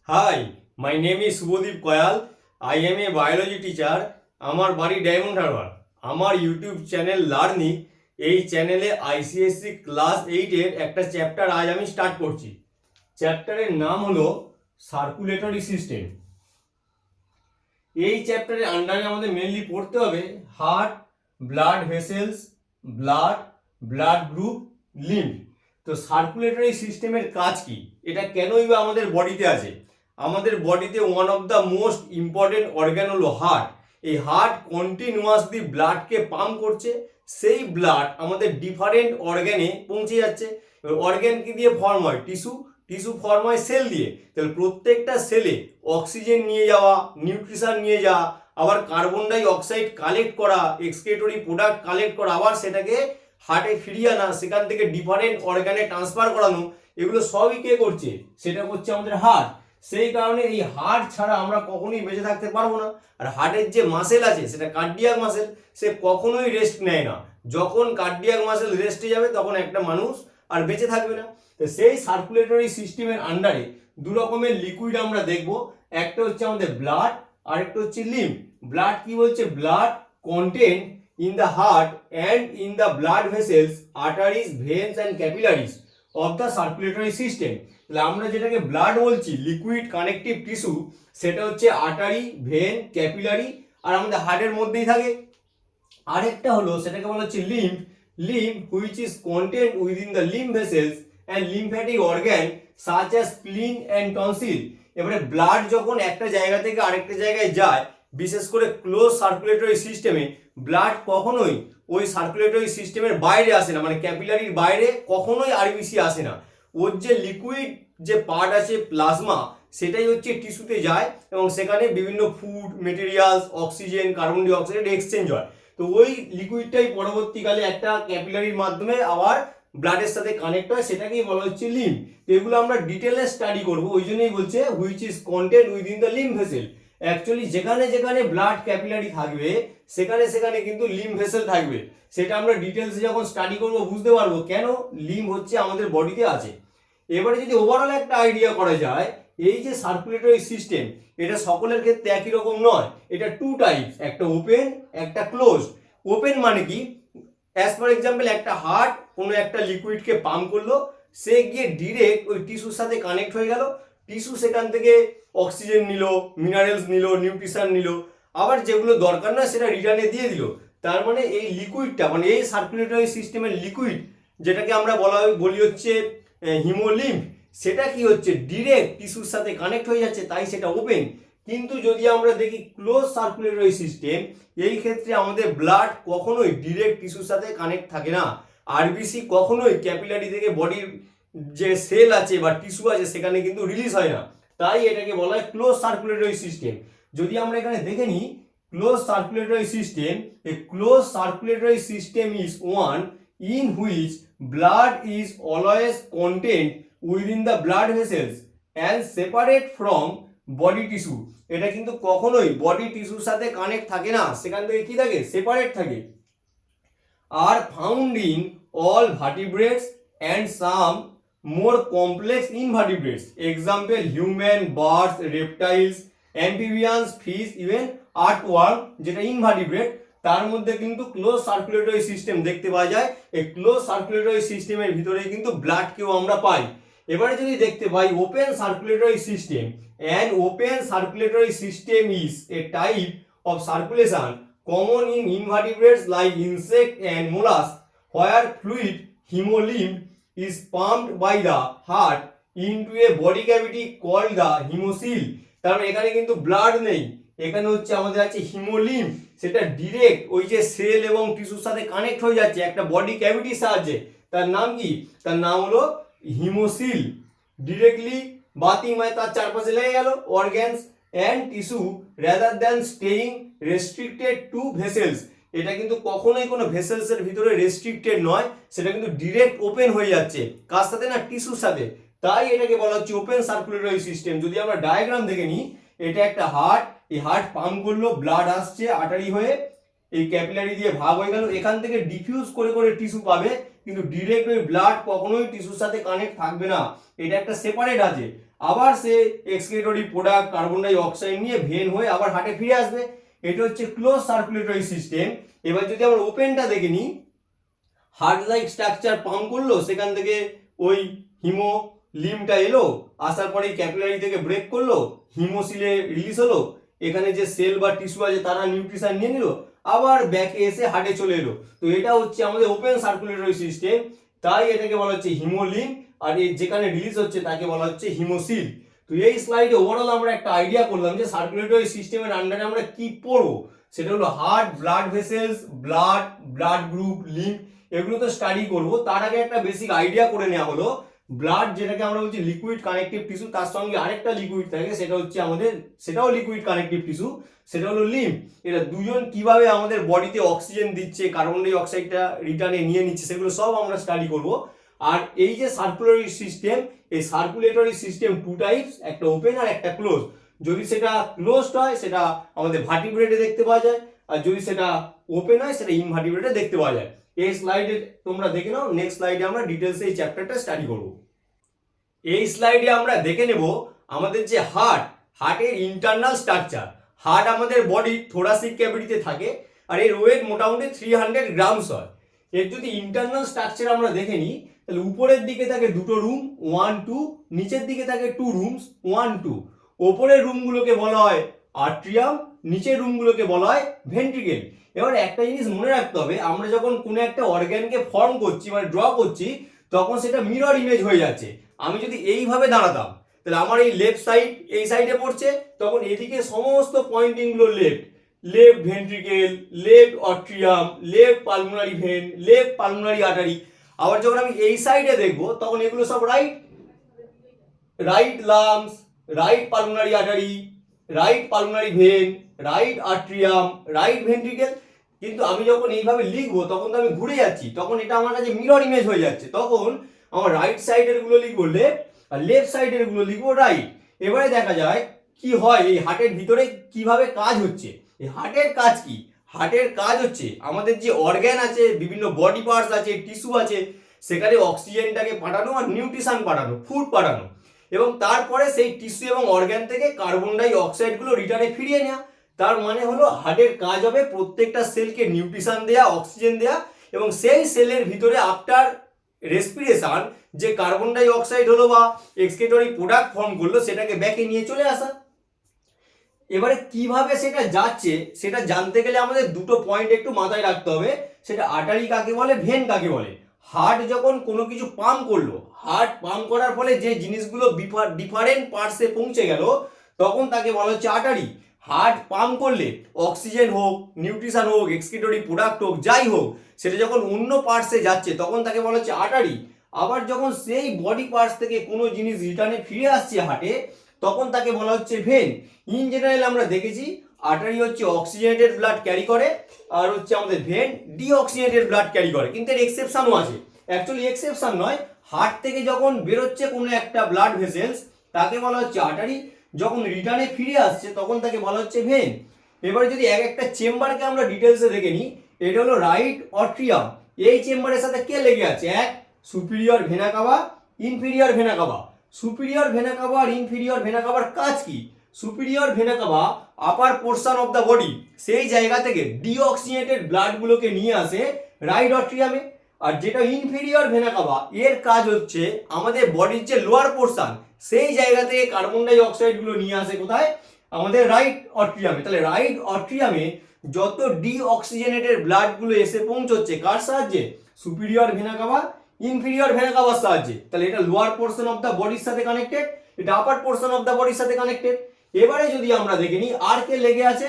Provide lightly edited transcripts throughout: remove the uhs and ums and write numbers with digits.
Hi, my name is Subodip Koyal. I am a biology teacher. আমার বাড়ি diamond Harbour. আমার YouTube channel learning, এই চ্যানেলে আইসিএসসি ক্লাস 8-এর একটা চ্যাপ্টার আজ আমি স্টার্ট করছি। চ্যাপ্টারের নাম হলো সার্কুলেটরি সিস্টেম। এই চ্যাপ্টারের আন্ডারে আমাদের মেনলি পড়তে হবে heart, blood vessels, blood group, lymph. তো সার্কুলেটরি সিস্টেমের কাজ কি, এটা কেনই বা আমাদের বডিতে আছে? আমাদের বডিতে one of the most important organ হলো হার্ট। এই হার্ট কন্টিনিউয়াসলি ব্লাডকে পাম্প করছে, সেই ব্লাড আমাদের ডিফারেন্ট অর্গানে পৌঁছে যাচ্ছে। এবার অর্গান কি দিয়ে ফর্ম হয়? টিস্যু ফর্ম হয় সেল দিয়ে। তাহলে প্রত্যেকটা সেলে অক্সিজেন নিয়ে যাওয়া, নিউট্রিশন নিয়ে যাওয়া, আবার কার্বন ডাই অক্সাইড কালেক্ট করা, এক্সক্রিটরি প্রোডাক্ট কালেক্ট করা, আবার সেটাকে হার্টে ফিরিয়ে আনা, সেখান থেকে ডিফারেন্ট অর্গানে ট্রান্সফার করানো, এগুলো সবই কে করছে? সেটা করছে আমাদের হার্ট। সেই কারণে এই হার্ট ছাড়া আমরা কখনোই বেঁচে থাকতে পারবো না। আর হার্টের যে মাসেল আছে সেটা কার্ডিয়াক মাসেল, সে কখনোই রেস্ট নেয় না। যখন কার্ডিয়াক মাসেল রেস্টে যাবে তখন একটা মানুষ আর বেঁচে থাকবে না। তো সেই সার্কুলেটরি সিস্টেমের আন্ডারে দু রকমের লিকুইড আমরা দেখব। একটা হচ্ছে আমাদের ব্লাড, আর একটা হচ্ছে লিম্ফ। ব্লাড কি বলছে? Blood content in the heart and in the blood vessels, arteries, veins and capillaries of the circulatory system. তাহলে আমরা যেটাকে ব্লাড বলছি, লিকুইড কানেকটিভ টিস্যু, সেটা হচ্ছে আর্টারি, ভেন, ক্যাপিলারি, আর আমাদের হার্টের মধ্যেই থাকে। আরেকটা হলো সেটাকে বলা হচ্ছে lymph which is contained within the lymph vessels and lymphatic organ such as spleen and tonsil. এবারে ব্লাড যখন একটা জায়গা থেকে আরেকটা জায়গায় যায়, বিশেষ করে ক্লোজ সার্কুলেটরি সিস্টেমে, ব্লাড কখনোই ওই সার্কুলেটরি সিস্টেমের বাইরে আসে না, মানে ক্যাপিলারির বাইরে কখনোই আরবিসি আসে না। ওর যে লিকুইড যে পার্ট আছে প্লাজমা, সেটাই হচ্ছে টিস্যুতে যায় এবং সেখানে বিভিন্ন food materials, oxygen, carbon die oxide exchange হয়। তো ওই লিকুইডটাই পরবর্তীকালে একটা ক্যাপিলারির মাধ্যমে আবার ব্লাডের সাথে কানেক্ট হয়, সেটাকেই বলা হচ্ছে লিম্ফ। তো এগুলো আমরা ডিটেলে স্টাডি করবো, ওই জন্যই বলছে which is content within the lymph vessel. Actually যেখানে যেখানে ব্লাড ক্যাপিলারি থাকবে সেখানে সেখানে কিন্তু লিম্ফ ভেসেল থাকবে। সেটা আমরা ডিটেলসে যখন স্টাডি করবো বুঝতে পারবো কেন লিম্ফ হচ্ছে আমাদের বডিতে আছে। এবারে যদি ওভারঅল একটা আইডিয়া করা যায়, এই যে সার্কুলেটরি সিস্টেম, এটা সকলের ক্ষেত্রে একই রকম নয়। এটা টু টাইপস, একটা ওপেন, একটা ক্লোজ। ওপেন মানে কি? অ্যাজ ফর এক্সাম্পল, একটা হার্ট কোনো একটা লিকুইডকে পাম্প করলো, সে গিয়ে ডিরেক্ট ওই টিস্যুর সাথে কানেক্ট হয়ে গেল। টিস্যু সেখান থেকে অক্সিজেন নিল, মিনারেলস নিল, নিউট্রিশন নিল, আবার যেগুলো দরকার না সেটা রিটার্নে দিয়ে দিল। তার মানে এই লিকুইডটা, মানে এই সার্কুলেটরি সিস্টেমের লিকুইড, যেটাকে আমরা বলি হচ্ছে হিমোলিম্ফ, সেটা কি হচ্ছে? ডিরেক্ট টিস্যুর সাথে কানেক্ট হয়ে যাচ্ছে, তাই সেটা ওপেন। কিন্তু যদি আমরা দেখি ক্লোজ সার্কুলেটরি সিস্টেম, এই ক্ষেত্রে আমাদের ব্লাড কখনোই ডিরেক্ট টিস্যুর সাথে কানেক্ট থাকে না। আরবিসি কখনোই ক্যাপিলারি থেকে বডির যে সেল আছে বা টিস্যু আছে সেখানে কিন্তু রিলিজ হয় না, তাই এটাকে বলা হয় ক্লোজ সার্কুলেটরি সিস্টেম। যদি আমরা এখানে দেখে নিই close circulatory system, a close circulatory system is one in which blood is always contained within the blood vessels and separate from body tissue. এটা কিন্তু কখনোই বডি টিস্যুর সাথে কানেক্ট থাকে না, সেখান থেকে কি থাকে? সেপারেট থাকে। আর found in all vertebrates and some more complex invertebrates, example human, birds, reptiles, amphibians, fish, even earthworm, যেটা ইনভার্টিব্রেট, তার মধ্যে কিন্তু ক্লোজ সার্কুলেটরি সিস্টেম দেখতে পাওয়া যায়। এই ক্লোজ সার্কুলেটরি সিস্টেমের ভিতরে কিন্তু ব্লাডকেও আমরা পাই। এবারে যদি দেখতে পাই open circulatory system, and open circulatory system is a type of circulation common in invertebrates like insect and mollusks, where fluid hemolymph is pumped by the heart into a body cavity called the hemocoel. তার মানে এখানে কিন্তু blood নেই, এখানে হচ্ছে আমাদের আছে haemolymph, সেটা ডিরেক্ট ওই যে সেল এবং টিস্যুর সাথে কানেক্ট হয়ে যাচ্ছে একটা বডি ক্যাভিটির সাহায্যে। তার নাম কি? তার নাম হলো হিমোসিল। ডিরেক্টলি বাতিং মানে তার চারপাশে লেগে গেল organs and tissue rather than staying restricted two vessels. এটা কিন্তু কখনোই কোনো ভেসেলসের ভিতরে রেস্ট্রিক্টেড নয়, সেটা কিন্তু ডিরেক্ট ওপেন হয়ে যাচ্ছে। কার সাথে? না, টিস্যুর সাথে। তাই এটাকে বলা হচ্ছে ওপেন সার্কুলেটরি সিস্টেম। যদি আমরা ডায়াগ্রাম দেখে নিই, এটা একটা হার্ট, এই হার্ট পাম্প করলো, ব্লাড আসছে আর্টারি হয়ে, এই ক্যাপিলারি দিয়ে ভাগ হয়ে গেল, এখান থেকে ডিফিউজ করে করে টিস্যু পাবে, কিন্তু ডিরেক্ট ওই ব্লাড কখনোই টিস্যুর সাথে কানেক্ট থাকবে না, এটা একটা সেপারেট আছে। আবার সে excretory product carbon die oxide নিয়ে ভেন হয়ে আবার হার্টে ফিরে আসবে। এটা হচ্ছে ক্লোজ সার্কুলেটরি সিস্টেম। এবার যদি আমরা ওপেনটা দেখে নিই, হার্ট লাইক স্ট্রাকচার পাম্প করলো, সেখান থেকে ওই হিমোলিমটা এলো, আসার পরে ক্যাপিলারি থেকে ব্রেক করলো, হিমোসিলে রিলিজ হলো, এখানে যে সেল বা টিস্যু আছে তারা নিউট্রিশন নিয়ে নিল, আবার ব্যাকে এসে হার্টে চলে এলো। তো এটা হচ্ছে আমাদের ওপেন সার্কুলেটরি সিস্টেম, তাই এটাকে বলা হচ্ছে হিমোলিম, আর এই যেখানে রিলিজ হচ্ছে তাকে বলা হচ্ছে হিমোসিল। তো এই স্লাইডে ওভারঅল আমরা একটা আইডিয়া করলাম যে সার্কুলেটরি সিস্টেমের আন্ডারে আমরা কি পড়বো। সেটা হলো heart, blood vessels, blood group, lymph, এগুলো তো স্টাডি করব। তার আগে একটা বেসিক আইডিয়া করে নেওয়া হলো, ব্লাড যেটাকে আমরা বলছি লিকুইড কানেকটিভ টিস্যু, তার সঙ্গে আরেকটা লিকুইড থাকে, সেটা হচ্ছে আমাদের, সেটাও লিকুইড কানেকটিভ টিস্যু, সেটা হলো লিম্ফ। এরা দুজন কিভাবে আমাদের বডিতে অক্সিজেন দিচ্ছে, কার্বন ডাই অক্সাইডটা রিটার্নে নিয়ে নিচ্ছে, সেগুলো সব আমরা স্টাডি করব। আর এই যে সার্কুলারি সিস্টেম, এই সার্কুলেটরি সিস্টেম টু টাইপস, একটা ওপেন আর একটা ক্লোজ। যদি সেটা ক্লোজড হয় সেটা আমাদের ভার্টিব্রেটে দেখতে পাওয়া যায়, আর যদি সেটা ওপেন হয় সেটা ইনভার্টিব্রেটে দেখতে পাওয়া যায়। এই স্লাইডে তোমরা দেখে নাও, নেক্সট স্লাইডে আমরা ডিটেলসে এই চ্যাপ্টারটা স্টাডি করব। এই স্লাইডে আমরা দেখে নেব আমাদের যে হার্টের ইন্টারনাল স্ট্রাকচার। হার্ট আমাদের বডি থোরাসিক ক্যাভিটিতে থাকে, আর এর ওয়েট মোটামুটি 300 গ্রামস হয়। এর যদি ইন্টারনাল স্ট্রাকচার আমরা দেখে নিই, তাহলে উপরের দিকে থাকে দুটো রুম 1 2, নিচের দিকে থাকে 2 রুমস 1 2। ওপরের রুমগুলোকে বলা হয় আর্ট্রিয়াম, নিচের রুমগুলোকে বলা হয় ভেন্ট্রিকেল। এবার একটা জিনিস মনে রাখতে হবে, আমরা যখন কোনো একটা অর্গানকে ফর্ম করছি মানে ড্র করছি, তখন সেটা মিরর ইমেজ হয়ে যাচ্ছে। আমি যদি এইভাবে দাঁড়াতাম, তাহলে আমার এই লেফট সাইড এই সাইডে পড়ছে, তখন এদিকে সমস্ত পয়েন্টিংগুলো left ventricle, left atrium, left pulmonary vein, left pulmonary artery. আবার যখন আমি এই সাইডে দেখবো, তখন এগুলো সব right lungs, right pulmonary artery, right pulmonary vein, right atrium, right ventricle. কিন্তু আমি যখন এইভাবে লিখবো, তখন তো আমি ঘুরে যাচ্ছি, তখন এটা আমার কাছে মিরর ইমেজ হয়ে যাচ্ছে। তখন আমার রাইট সাইডের গুলো লিখবো লেফট, আর লেফট সাইডের গুলো লিখবো রাইট। এবারে দেখা যায় কি হয়, এই হার্টের ভিতরে কিভাবে কাজ হচ্ছে। এই হার্টের কাজ কি? হার্টের কাজ হচ্ছে আমাদের যে অর্গ্যান আছে, বিভিন্ন বডি পার্টস আছে, টিস্যু আছে, সেখানে অক্সিজেনটাকে পাঠানো আর নিউট্রিশন পাঠানো, ফুড পাঠানো, এবং তারপরে সেই টিস্যু এবং অর্গ্যান থেকে কার্বন ডাই অক্সাইডগুলো রিটার্নে ফিরিয়ে নেওয়া। তার মানে হলো হার্টের কাজ হবে প্রত্যেকটা সেলকে নিউট্রিশন দেয়া, অক্সিজেন দেয়া, এবং সেই সেলের ভিতরে আফটার রেসপিরেশন যে কার্বন ডাই অক্সাইড হলো বা এক্সক্রিটরি প্রোডাক্ট ফর্ম করলো, সেটাকে ব্যাকে নিয়ে চলে আসা। এবারে কিভাবে সেটা যাচ্ছে সেটা জানতে গেলে আমাদের দুটো পয়েন্ট একটু মাথায় রাখতে হবে, সেটা আর্টারি কাকে বলে, ভেন কাকে বলে। হার্ট যখন কোনো কিছু পাম্প করলো, হার্ট পাম্প করার ফলে যে জিনিসগুলো ডিফারেন্ট পার্টসে পৌঁছে গেল, তখন তাকে বলা হচ্ছে আর্টারি। হার্ট পাম্প করলে অক্সিজেন হোক, নিউট্রিশন হোক, এক্সক্রিটরি প্রোডাক্ট হোক, যাই হোক, সেটা যখন অন্য পার্টসে যাচ্ছে তখন তাকে বলা হচ্ছে আর্টারি। আবার যখন সেই বডি পার্টস থেকে কোনো জিনিস রিটার্নে ফিরে আসছে হার্টে, তখন তাকে বলা হচ্ছে ভেন। ইন জেনারেল আমরা দেখেছি আর্টারি হচ্ছে অক্সিজেনেটেড ব্লাড ক্যারি করে, আর হচ্ছে আমাদের ভেন ডিঅক্সিজেনেটেড ব্লাড ক্যারি করে। কিন্তু এর এক্সেপশনও আছে, অ্যাকচুয়ালি এক্সেপশন নয়, হার্ট থেকে যখন বেরোচ্ছে কোনো একটা ব্লাড ভেসেলস, তাকে বলা হচ্ছে আর্টারি। যখন রিটার্নে ফিরে আসছে তখন তাকে বলা হচ্ছে ভেন। এবারে যদি এক একটা চেম্বারকে আমরা ডিটেলসে দেখে নিই, এটা হলো রাইট অট্রিয়াম। এই চেম্বারের সাথে কে লেগে আছে? এক, superior vena cava, inferior vena cava. Superior vena cava আর ইনফিরিয়র ভেনা কাভার কাজ কি? Superior vena cava upper portion of the body, সেই জায়গা থেকে ডিঅক্সিজেনেটেড ব্লাডগুলোকে নিয়ে আসে রাইট অট্রিয়ামে। আর যেটা ইনফিরিয়র ভেনা কাভা, এর কাজ হচ্ছে আমাদের বডির যে লোয়ার পোর্শন, সেই জায়গা থেকে কার্বন ডাই অক্সাইডগুলো নিয়ে আসে কোথায়? আমাদের রাইট অট্রিয়ামে। তাহলে রাইট অট্রিয়ামে যত ডিঅক্সিজেনেটেড ব্লাডগুলো এসে পৌঁছচ্ছে কার সাহায্যে? Superior vena cava, inferior vena কাভার সাহায্যে। তাহলে এটা লোয়ার পোর্শন অফ দ্য বডির সাথে কানেক্টেড, এটা আপার পোর্শন অফ দ্য বডির সাথে কানেক্টেড। এবারে যদি আমরা দেখে নিই আর কে লেগে আছে,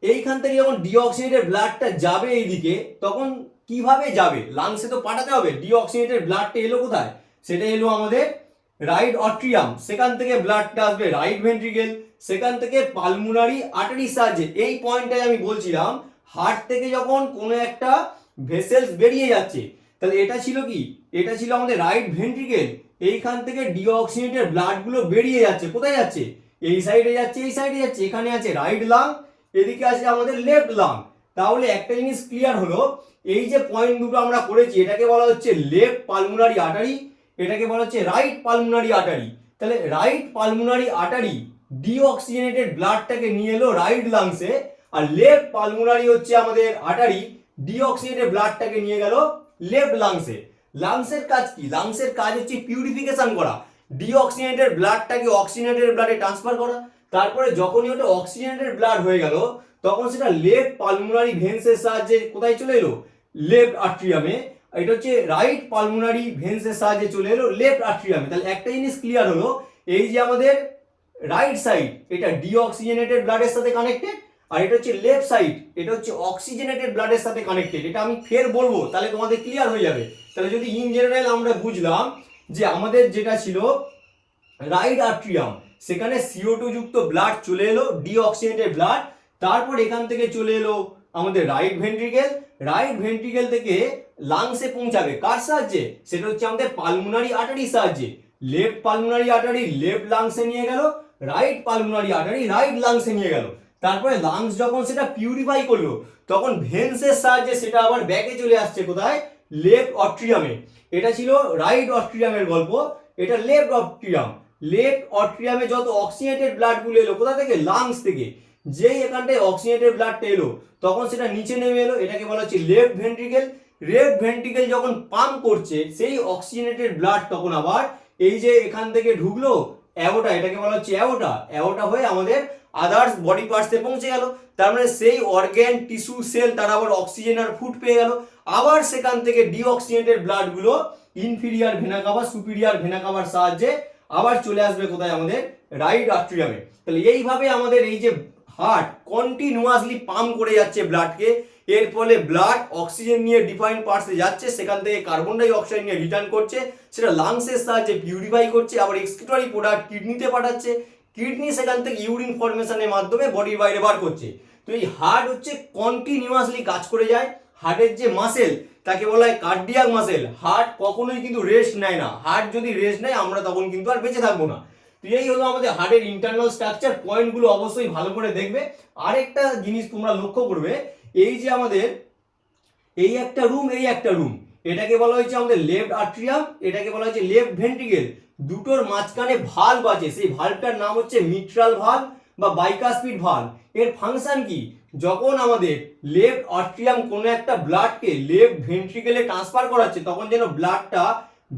এইখান থেকে যখন ডিঅক্সিজেনেটেড ব্লাডটা যাবে এইদিকে, তখন কিভাবে যাবে? লাংসে তো পাঠাতে হবে। ডিঅক্সিজেনেটেড ব্লাডটা এলো কোথায়? সেটা এলো আমাদের রাইট অট্রিয়াম, সেখান থেকে ব্লাডটা আসবে রাইট ভেন্ট্রিকেল, সেখান থেকে পালমোনারি আর্টারির সাহায্যে। এই পয়েন্টটাই আমি বলছিলাম, হার্ট থেকে যখন কোনো একটা ভেসেলস বেরিয়ে যাচ্ছে, তাহলে এটা ছিল কি? এটা ছিল আমাদের রাইট ভেন্ট্রিকেল। এইখান থেকে ডিঅক্সিজেনেটেড ব্লাডগুলো বেরিয়ে যাচ্ছে, কোথায় যাচ্ছে? এই সাইডে যাচ্ছে, এই সাইডে যাচ্ছে। এখানে আছে রাইট লাং, এদিকে আছে আমাদের লেফট লাং। তাহলে একটা জিনিস ক্লিয়ার হলো, এই যে পয়েন্ট দুটো আমরা করেছি, এটাকে বলা হচ্ছে লেফট পালমোনারি আর্টারি, এটাকে বলা হচ্ছে রাইট পালমোনারি আর্টারি। তাহলে রাইট পালমোনারি আর্টারি ডিঅক্সিজেনেটেড ব্লাডটাকে নিয়ে এলো রাইট লাংসে, আর লেফট পালমোনারি হচ্ছে আমাদের আর্টারি ডিঅক্সিজেনেটেড ব্লাডটাকে নিয়ে গেল লেফট লাংসে। লাংসের কাজ কি? লাংসের কাজ হচ্ছে পিউরিফিকেশন করা, ডিঅক্সিজেনেটেড ব্লাডটাকে অক্সিজেনেটেড ব্লাডে ট্রান্সফার করা। তারপরে যখনই ওটা অক্সিজেনেটেড ব্লাড হয়ে গেল তখন সেটা লেফট পালমোনারি ভেন্সের সাহায্যে কোথায় চলে এলো? লেফট আর্ট্রিয়ামে। এটা হচ্ছে রাইট পালমোনারি ভেন্সের সাহায্যে চলে এলো লেফট আর্ট্রিয়ামে। তাহলে একটা জিনিস ক্লিয়ার হলো, এই যে আমাদের রাইট সাইড এটা ডিঅক্সিজেনেটেড ব্লাডের সাথে কানেক্টেড, আর এটা হচ্ছে লেফট সাইড এটা হচ্ছে অক্সিজেনেটেড ব্লাডের সাথে কানেক্টেড। এটা আমি ফের বলবো তাহলে তোমাদের ক্লিয়ার হয়ে যাবে। তাহলে যদি ইন জেনারেল আমরা বুঝলাম যে আমাদের যেটা ছিল রাইট আর্ট্রিয়াম, সেখানে CO2 যুক্ত ব্লাড চলে এলো ডিঅক্সিজেনেটেড ব্লাড, তারপর এখান থেকে চলে এলো আমাদের রাইট ভেন্ট্রিকেল, রাইট ভেন্ট্রিকেল থেকে লাংসে পৌঁছাবে কার সাহায্যে? সেটা হচ্ছে আমাদের পালমোনারি আর্টারির সাহায্যে। লেফট পালমোনারি আর্টারি লেফট লাংসে নিয়ে গেল, রাইট পালমোনারি আর্টারি রাইট লাংসে নিয়ে গেল। তারপরে লাংস যখন সেটা পিউরিফাই করলো তখন ভেন্সের সাহায্যে সেটা আবার ব্যাকে চলে আসছে কোথায়? লেফট অট্রিয়ামে। এটা ছিল রাইট অট্রিয়ামের গল্প, এটা লেফট অট্রিয়াম। লেফট অট্রিয়ামে যত অক্সিজেনেটেড ব্লাডগুলো এলো কোথা থেকে? লাংস থেকে। যেই এখানটায় অক্সিজেনেটেড ব্লাডটা এলো তখন সেটা নিচে নেমে এলো, এটাকে বলা হচ্ছে লেফট ভেন্ট্রিকেল। লেফট ভেন্ট্রিকেল যখন পাম্প করছে সেই অক্সিজেনেটেড ব্লাড তখন আবার এই যে এখান থেকে ঢুকলো অ্যাওটা, এটাকে বলা হচ্ছে অ্যাওটা, অ্যাওটা হয়ে আমাদের আদার্স বডি পার্টসে পৌঁছে গেল। তার মানে সেই অর্গ্যান টিস্যু সেল তারা আবার অক্সিজেন আর ফুড পেয়ে গেল। আবার সেখান থেকে ডিঅক্সিজেনেটেড ব্লাডগুলো inferior vena cava superior vena কাভার সাহায্যে আবার চলে আসবে কোথায়? আমাদের রাইট আর্ট্রিয়ামে। তাহলে এইভাবে আমাদের এই যে হার্ট কন্টিনিউয়াসলি পাম্প করে যাচ্ছে ব্লাডকে, এর ফলে ব্লাড অক্সিজেন নিয়ে ডিফাইন পার্টসে যাচ্ছে, সেখান থেকে কার্বন ডাই অক্সাইড নিয়ে রিটার্ন করছে, সেটা লাংসের সাহায্যে পিউরিফাই করছে, আবার এক্সক্রিটরি প্রোডাক্ট কিডনিতে পাঠাচ্ছে, কিডনি সেখান থেকে ইউরিন ফর্মেশনের মাধ্যমে বডির বাইরে বার করছে। তো এই হার্ট হচ্ছে কন্টিনিউয়াসলি কাজ করে যায়। হার্টের যে মাসেল তাকে বলা হয় কার্ডিয়াক মাসেল। হার্ট কখনোই কিন্তু রেস্ট নেয় না, হার্ট যদি রেস্ট নেয় আমরা তখন কিন্তু আর বেঁচে থাকবো না। তো এই হলো আমাদের হার্টের ইন্টারনাল স্ট্রাকচার। পয়েন্টগুলো অবশ্যই ভালো করে দেখবে। আরেকটা জিনিস তোমরা লক্ষ্য করবে, এই যে আমাদের এই একটা রুম, এই একটা রুম, এটাকে বলা হয়েছে আমাদের লেফট আর্ট্রিয়াম, এটাকে বলা হয়েছে লেফট ভেন্ট্রিকেল। দুটোর মাঝখানে ভালভ আছে, সেই ভালভটার নাম হচ্ছে মিট্রাল ভালভ বা বাইকাসপিড ভালভ। এর ফাংশন কি? যখন আমাদের লেফট আর্ট্রিয়াম কোনো একটা ব্লাডকে লেফট ভেন্ট্রিকেলে ট্রান্সফার করাচ্ছে তখন যেন ব্লাডটা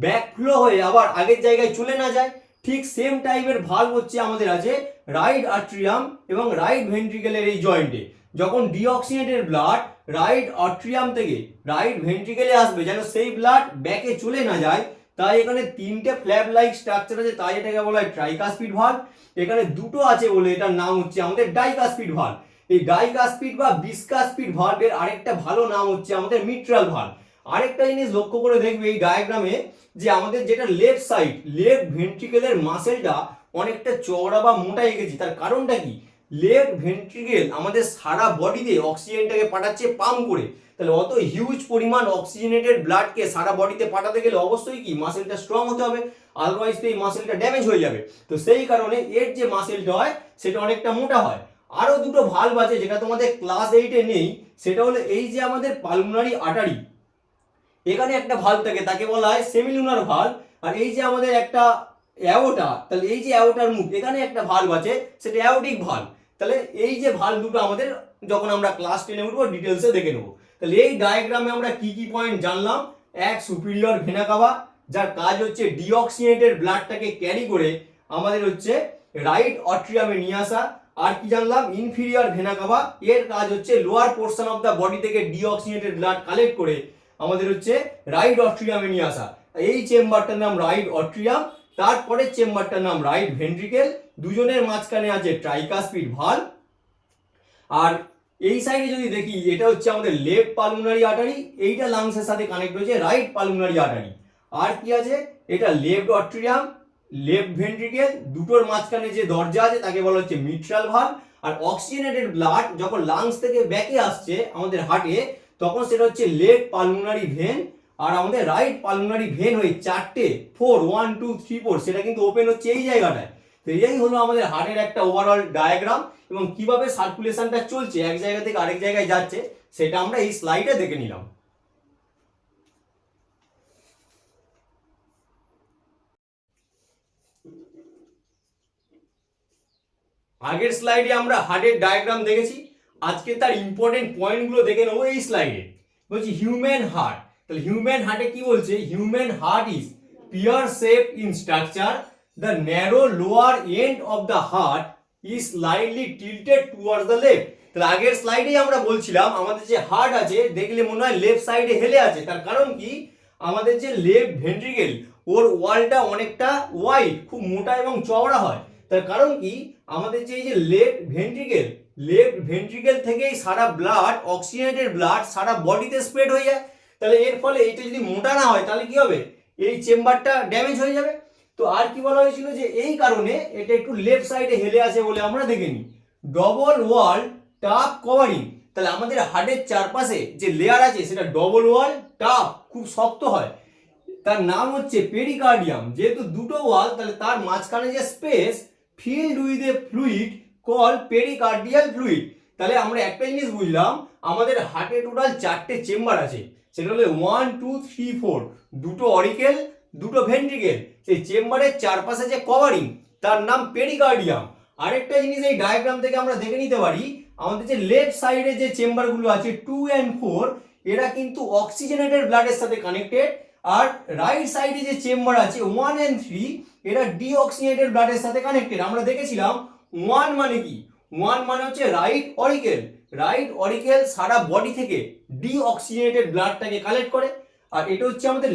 ব্যাক ফ্লো হয়ে আবার আগের জায়গায় চলে না যায়, ঠিক সেম টাইপের ভালভ হচ্ছে আমাদের আছে রাইট আর্ট্রিয়াম এবং রাইট ভেন্ট্রিকেলের এই জয়েন্টে। যখন ডিঅক্সিজেনেটেড ব্লাড রাইট আর্ট্রিয়াম থেকে রাইট ভেন্ট্রিকেলে আসবে যেন সেই ব্লাড ব্যাকে চলে না যায়, তাই এখানে তিনটে ফ্ল্যাপ লাইক স্ট্রাকচার আছে, তাই এটাকে বলা হয় ট্রাইকাসপিড ভালভ। এখানে দুটো আছে বলে এটার নাম হচ্ছে আমাদের ডাইকাসপিড ভালভ। এই ডাইকাসপিড বা বিসকাসপিড ভালভের আরেকটা ভালো নাম হচ্ছে আমাদের মিট্রাল ভালভ। আরেকটা জিনিস লক্ষ্য করে দেখবে এই ডায়াগ্রামে যে আমাদের যেটা লেফট সাইড লেফট ভেন্ট্রিকেলের মাসেলটা অনেকটা চওড়া বা মোটা এঁকেছি। তার কারণটা কি? লেফট ভেন্ট্রিকেল আমাদের সারা বডিতে অক্সিজেনটাকে পাঠাচ্ছে পাম্প করে। তাহলে অত হিউজ পরিমাণ অক্সিজেনেটেড ব্লাডকে সারা বডিতে পাঠাতে গেলে অবশ্যই কি মাসেলটা স্ট্রং হতে হবে, আদারওয়াইজ তো এই মাসেলটা ড্যামেজ হয়ে যাবে। তো সেই কারণে এর যে মাসেলটা হয় সেটা অনেকটা মোটা হয়। আরো দুটো ভালভ আছে যেটা তোমাদের ক্লাস 8-এ নেই, সেটা হলো এই যে আমাদের পালমোনারি আর্টারি, এখানে একটা ভালভ থাকে তাকে বলা হয় সেমিলুনার ভালভ। আর এই যে আমাদের একটা অ্যাওটা, তাহলে এই যে অ্যাওটার মুখ এখানে একটা ভালভ আছে সেটা অ্যাওটিক ভালভ। তাহলে এই যে ভালভ দুটো আমাদের যখন আমরা ক্লাস 10-এ উঠবো ডিটেলসে দেখে নেবো। তাহলে এই ডায়াগ্রামে আমরা কি কি পয়েন্ট জানলাম? এক, সুপিরিয়র ভেনা কাভা যার কাজ হচ্ছে ডিঅক্সিজেনেটেড ব্লাডটাকে ক্যারি করে আমাদের হচ্ছে রাইট অট্রিয়ামে নিয়ে আসা। আর কি জানলাম? ইনফিরিয়র ভেনা কাভা, এর কাজ হচ্ছে lower portion of the body থেকে ডিঅক্সিজেনেটেড ব্লাড কালেক্ট করে আমাদের হচ্ছে রাইট অট্রিয়ামে নিয়ে আসা। এই চেম্বারটার নাম রাইট অট্রিয়াম, তারপরে চেম্বারটার নাম রাইট ভেন্ট্রিকেল, দুজনের মাঝখানে আছে ট্রাইকাসপিড ভালভ। আর এই সাইডে যদি দেখি এটা হচ্ছে আমাদের লেফট পালমোনারি আর্টারি, এইটা লাংসের সাথে কানেক্ট হয়েছে রাইট পালমোনারি আর্টারি। আর কি আছে? এটা লেফট অট্রিয়াম লেফট ভেন্ট্রিকেল, দুটোর মাঝখানে যে দরজা আছে তাকে বলা হচ্ছে মিট্রাল ভালভ। আর অক্সিজেনেটেড ব্লাড যখন লাংস থেকে ব্যাকে আসছে আমাদের হার্টে তখন সেটা হচ্ছে লেফট পালমোনারি ভেন, আর আমাদের রাইট পালমোনারি ভেন হয়ে চারটে 4 1 2 3 4 সেটা কিন্তু ওপেন হচ্ছে এই জায়গাটায়। তো এই হলো আমাদের হার্টের একটা ওভারঅল ডায়াগ্রাম, এবং কিভাবে সার্কুলেশনটা চলছে এক জায়গা থেকে আরেক জায়গায় যাচ্ছে সেটা আমরা এই স্লাইডে দেখে নিলাম। আগের স্লাইডে আমরা হার্টের ডায়াগ্রাম দেখেছি, আজকে তার ইম্পর্টেন্ট পয়েন্টগুলো দেখে নেবো এই স্লাইডে। বলছি হিউম্যান হার্ট, তাহলে হিউম্যান হার্টে কি বলছে, human heart is pear shaped in structure, the narrow lower end of the heart is slightly tilted towards the left। তাহলে আগের স্লাইডেই আমরা বলছিলাম আমাদের যে হার্ট আছে দেখলে মনে হয় লেফট সাইডে হেলে আছে, তার কারণ কি আমাদের যে লেফট ভেন্ট্রিকেল ওর ওয়ালটা অনেকটা ওয়াইড, খুব মোটা এবং চওড়া হয়। তার কারণ কি আমাদের যে এই যে লেফট ভেন্ট্রিকেল থেকেই সারা ব্লাড, অক্সিজেনেটেড ব্লাড সারা বডিতে স্প্রেড হয়ে যায়। তাহলে এর ফলে এটা যদি মোটা না হয় তাহলে কি হবে, এই চেম্বারটা ড্যামেজ হয়ে যাবে। তো আর কি বলা হয়েছিল যে এই কারণে এটা একটু লেফট সাইডে হেলে আছে বলে আমরা দেখে নিই। ডবল ওয়াল টাপ কভারিং, তাহলে আমাদের হার্টের চারপাশে যে লেয়ার আছে সেটা ডবল ওয়াল টাপ, খুব শক্ত হয়, তার নাম হচ্ছে পেরিকার্ডিয়াম। যেহেতু দুটো ওয়াল তাহলে তার মাঝখানে যে space filled with a fluid call pericardial fluid. তাহলে আমরা একটা জিনিস বুঝলাম, আমাদের হার্টে টোটাল 4টে চেম্বার আছে, সেটা হলো 1 2 3 4, দুটো অরিকেল দুটো ভেন্ট্রিকেল, সেই চেম্বারের চারপাশে যে কভারিং তার নাম পেরিকার্ডিয়াম। আরেকটা জিনিস এই ডায়াগ্রাম থেকে আমরা দেখে নিতে পারি, আমাদের যে লেফট সাইডে যে চেম্বারগুলো আছে 2 and 4 এরা কিন্তু অক্সিজেনেটেড ব্লাডের সাথে কানেক্টেড, আর রাইট সাইডে যে চেম্বার আছে 1 and 3 এরা ডিঅক্সিজেনেটেড ব্লাডের সাথে কানেক্টেড। আমরা দেখেছিলাম 1 মানে কি, 1 মানে হচ্ছে রাইট অরিকেল সারা বডি থেকে ডিঅক্সিজেনেটেড ব্লাডটাকে কালেক্ট করে, আর এটা হচ্ছে আমাদের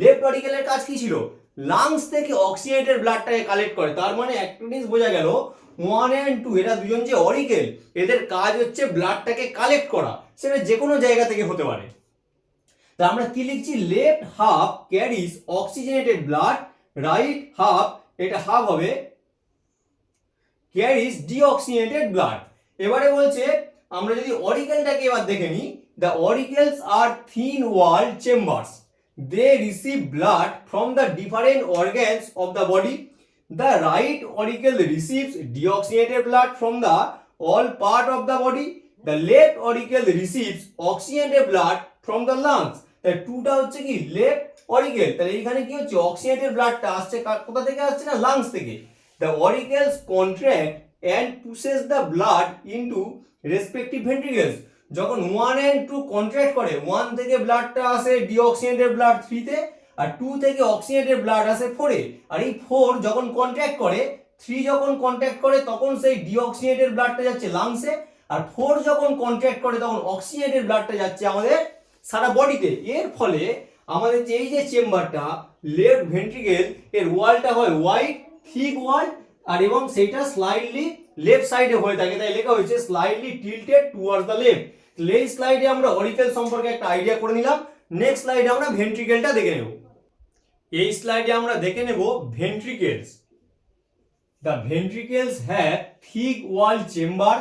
লেফট অরিকেলের কাজ কি ছিল, লাংস থেকে অক্সিজেনেটেড ব্লাডটাকে কালেক্ট করে। তার মানে একটা জিনিস বোঝা গেল 1 and 2 এরা দুজন যে অরিকেল এদের কাজ হচ্ছে ব্লাডটাকে কালেক্ট করা, সেটা যে কোনো জায়গা থেকে হতে পারে। তা আমরা কি লিখছি, left half carries oxygenated blood, right half, এটা হাফ হবে ক্যারিজ ডিঅক্সিজেনেটেড ব্লাড। এবারে বলছে আমরা যদি অরিকেলটাকে এবার দেখে নিই, the auricles are thin walled chambers, they receive blood from the different organs of the body. The right auricle receives deoxygenated blood from the all part of the body, the left auricle receives oxygenated blood from the lungs। তাহলে টুটা হচ্ছে কি left oracle, তাহলে এখানে কি হচ্ছে oxygenated ব্লাডটা আসছে কোথা থেকে আসছে না, লাংস থেকে। The auricles contract and pushes the blood into respective ventricles। যখন 1 and 2 কন্ট্রাক্ট করে, 1 থেকে ব্লাডটা আসে ডিঅক্সিজেনেটেড ব্লাড 3 তে, আর 2 থেকে অক্সিজেনেটেড ব্লাড আসে 4 এ, আর এই 4 যখন কন্ট্রাক্ট করে, 3 যখন কন্ট্রাক্ট করে তখন সেই ডিঅক্সিজেনেটেড ব্লাডটা যাচ্ছে লাংসে, আর 4 যখন কন্ট্রাক্ট করে তখন অক্সিজেনেটেড ব্লাডটা যাচ্ছে আমাদের সারা বডিতে। এর ফলে আমাদের যে এই যে চেম্বারটা লেফট ভেন্ট্রিকেল এর ওয়ালটা হয় ওয়াইড থিক ওয়াল, আর এবং সেইটা স্লাইডলি লেফট সাইডে হয়ে থাকে, তাই লেখা হয়েছে slightly tilted towards the left. এই স্লাইডে আমরা অরিকেল সম্পর্কে একটা আইডিয়া করে নিলাম, নেক্সট স্লাইডে আমরা ভেন্ট্রিকেলটা দেখে নেব। এই স্লাইডে আমরা দেখে নেব ventricles. The ventricles have thick wall chamber,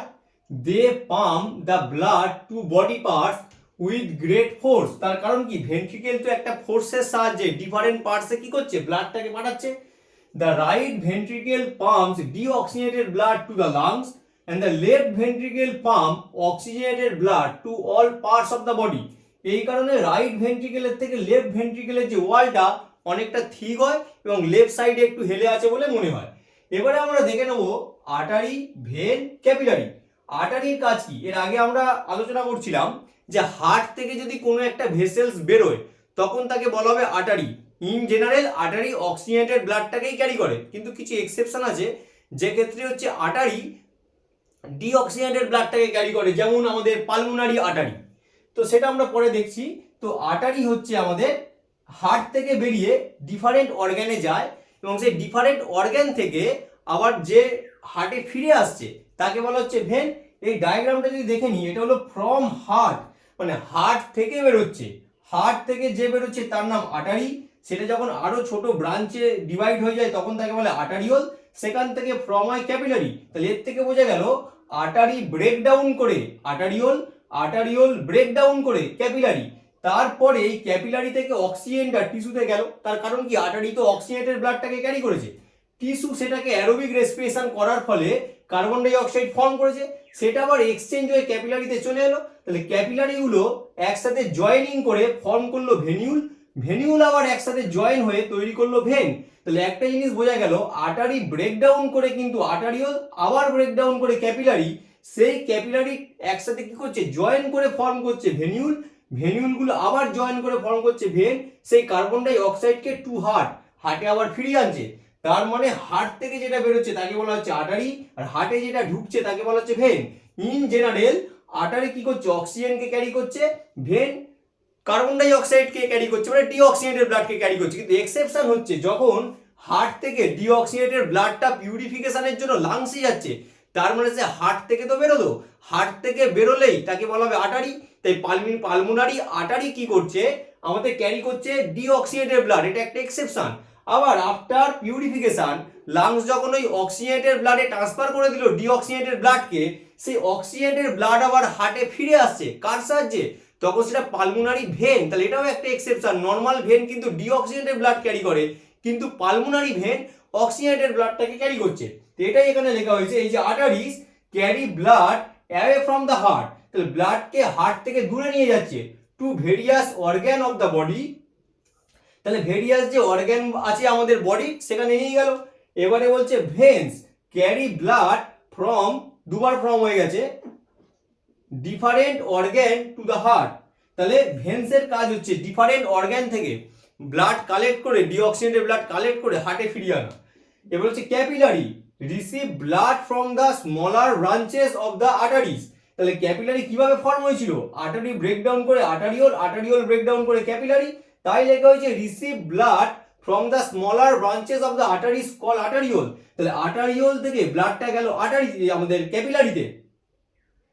they pump the blood to body parts with great force. তার কারণ কি ভেন্ট্রিকেল তো একটা ফোর্সের সাহায্যে ডিফারেন্ট পার্টসে কি করছে, ব্লাডটাকে পাঠাচ্ছে। The right ventricle pumps deoxygenated blood to the lungs and the left ventricle pump oxygenated blood to all parts of the body। এই কারণে রাইট ভেন্ট্রিকেলের থেকে লেফট ভেন্ট্রিকেলের যে ওয়ালটা অনেকটা থিক হয় এবং লেফট সাইডে একটু হেলে আছে বলে মনে হয়। এবারে আমরা দেখে নেব আর্টারি, ভেন, ক্যাপিলারি। আর্টারির কাজ কি, এর আগে আমরা আলোচনা করছিলাম যে হার্ট থেকে যদি কোনো একটা ভেসেলস বেরোয় তখন তাকে বলা হবে artery. In general artery oxygenated ব্লাডটাকেই ক্যারি করে, কিন্তু কিছু এক্সেপশন আছে যে ক্ষেত্রে হচ্ছে আর্টারি ডিঅক্সিজেনেটেড ব্লাডটাকে ক্যারি করে, যেমন আমাদের পালমোনারি আর্টারি। তো সেটা আমরা পরে দেখছি। তো আর্টারি হচ্ছে আমাদের হার্ট থেকে বেরিয়ে ডিফারেন্ট অর্গানে যায় এবং সেই ডিফারেন্ট অর্গান থেকে আবার যে হার্টে ফিরে আসছে তাকে বলা হচ্ছে ভেন। এই ডায়াগ্রামটা যদি দেখে নিই, এটা হলো ফ্রম হার্ট, মানে হার্ট থেকে বেরোচ্ছে, হার্ট থেকে যে বেরোচ্ছে তার নাম আর্টারি। সেটা যখন আরো ছোট ব্রাঞ্চে ডিভাইড হয়ে যায় তখন তাকে বলে আর্টারিওল। সেখান থেকে ফ্রম হয় ক্যাপিলারি। তাহলে এর থেকে বোঝা গেল আর্টারি ব্রেকডাউন করে আর্টারিওল ব্রেকডাউন করে ক্যাপিলারি, তারপরে এই ক্যাপিলারি থেকে অক্সিজেনটা টিস্যুতে গেল। তার কারণ কি আর্টারি তো অক্সিজেনেটেড ব্লাডটাকে ক্যারি করেছে, টিস্যু সেটাকে অ্যারোবিক রেসপিরেশন করার ফলে কার্বন ডাই অক্সাইড ফর্ম করেছে, সেটা আবার এক্সচেঞ্জ হয়ে ক্যাপিলারিতে চলে এলো। তাহলে ক্যাপিলারিগুলো একসাথে জয়েনিং করে ফর্ম করলো ভেনিউল, ভেনিউল আবার একসাথে জয়েন হয়ে তৈরি করলো ভেন। তাহলে একটা জিনিস বোঝা গেল, আর্টারি ব্রেকডাউন করে কিন্তু আর্টারিওল আবার ব্রেকডাউন করে ক্যাপিলারি, সেই ক্যাপিলারি একসাথে কি করছে, জয়েন করে ফর্ম করছে ভেনিউল, ভেনিউলগুলো আবার জয়েন করে ফর্ম করছে ভেন, সেই কার্বন ডাই অক্সাইডকে টু হার্টে আবার ফিরিয়ে আনছে। তার মানে হার্ট থেকে যেটা বেরোচ্ছে তাকে বলা হচ্ছে আর্টারি, আর হার্টে যেটা ঢুকছে তাকে বলা হচ্ছে ভেন। ইন জেনারেল আর্টারি কি করছে, অক্সিজেনকে ক্যারি করছে, ভেন কার্বন ডাই অক্সাইডকে ক্যারি করছে, মানে ডিঅক্সিজেনেটেড ব্লাডকে ক্যারি করছে। কিন্তু এক্সেপশন হচ্ছে যখন হার্ট থেকে ডিঅক্সিজেনেটেড ব্লাডটা পিউরিফিকেশনের জন্য লাংসে যাচ্ছে, তার মানে সে হার্ট থেকে তো বেরোলো, হার্ট থেকে বেরোলেই তাকে বলা হবে আর্টারি। তাই পালমোনারি আর্টারি কি করছে, আমাদের ক্যারি করছে ডিঅক্সিজেনেটেড ব্লাড, এটা একটা এক্সেপশন। আবার আফটার পিউরিফিকেশন লাংস যখন ওই অক্সিজেনেটেড ব্লাডে ট্রান্সফার করে দিল ডিঅক্সিজেনেটেড ব্লাডকে, সেই অক্সিজেনেটেড ব্লাড আবার হার্টে ফিরে আসছে কার সাহায্যে, তখন সেটা পালমোনারি ভেন। তাহলে এটাও একটা এক্সেপশন, নর্মাল ভেন কিন্তু ডিঅক্সিজেনেটেড ব্লাড ক্যারি করে, কিন্তু পালমোনারি ভেন অক্সিজেনেটেড ব্লাডটাকে ক্যারি করছে। তো এটাই এখানে লেখা হয়েছে, এই যে arteries carry blood away from the heart, তাহলে ব্লাডকে হার্ট থেকে দূরে নিয়ে যাচ্ছে to various organ of the body. তাহলে ভেরিয়াস যে অর্গ্যান আছে আমাদের বডি সেখানে নিয়ে গেল। এবারে বলছে ভেন্স ক্যারি ব্লাড ফ্রম, দুবার ফ্রম হয়ে গেছে, different organ two the heart. তাহলে ভেন্সের কাজ হচ্ছে ডিফারেন্ট অর্গ্যান থেকে ব্লাড কালেক্ট করে, ডিঅক্সিজেনেটেড ব্লাড কালেক্ট করে হার্টে ফিরিয়ে আনা। এবার হচ্ছে capillary receive blood from the smaller branches of the arteries. তাহলে ক্যাপিলারি কিভাবে ফর্ম হয়েছিল, আর্টারি ব্রেকডাউন করে আর্টারিওল, আর্টারিওল ব্রেকডাউন করে ক্যাপিলারি, তাই লেখা হয়েছে receive blood from the smaller branches of the arteries call arteriole. তাহলে আর্টারিওল থেকে ব্লাডটা গেল আর্টারি, আমাদের ক্যাপিলারিতে,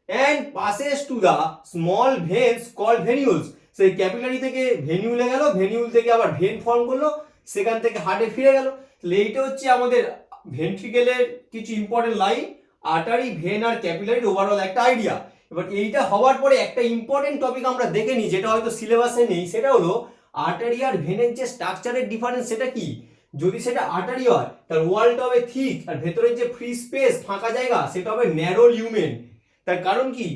and passes to the small veins called venules। সেই ক্যাপিলারি থেকে ভেনিউলে গেল, ভেনিউল থেকে আবার ভেন ফর্ম করলো, সেখান থেকে হার্টে ফিরে গেল। তাহলে এইটা হচ্ছে আমাদের ভেন্ট্রিকেলের কিছু ইম্পর্টেন্ট লাইন, আর্টারি, ভেন আর ক্যাপিলারির ওভারঅল একটা আইডিয়া। এবার এইটা হওয়ার পরে একটা ইম্পর্টেন্ট টপিক আমরা দেখে নিই, যেটা হয়তো সিলেবাসে নেই, সেটা হলো আর্টারি আর ভেনের যে স্ট্রাকচারের ডিফারেন্স সেটা কি। যদি সেটা আর্টারি হয় তার ওয়ালটা হবে থিক, আর ভেতরের যে ফ্রি স্পেস ফাঁকা জায়গা সেটা হবে ন্যারো লিউমেন। তার কারণ কি,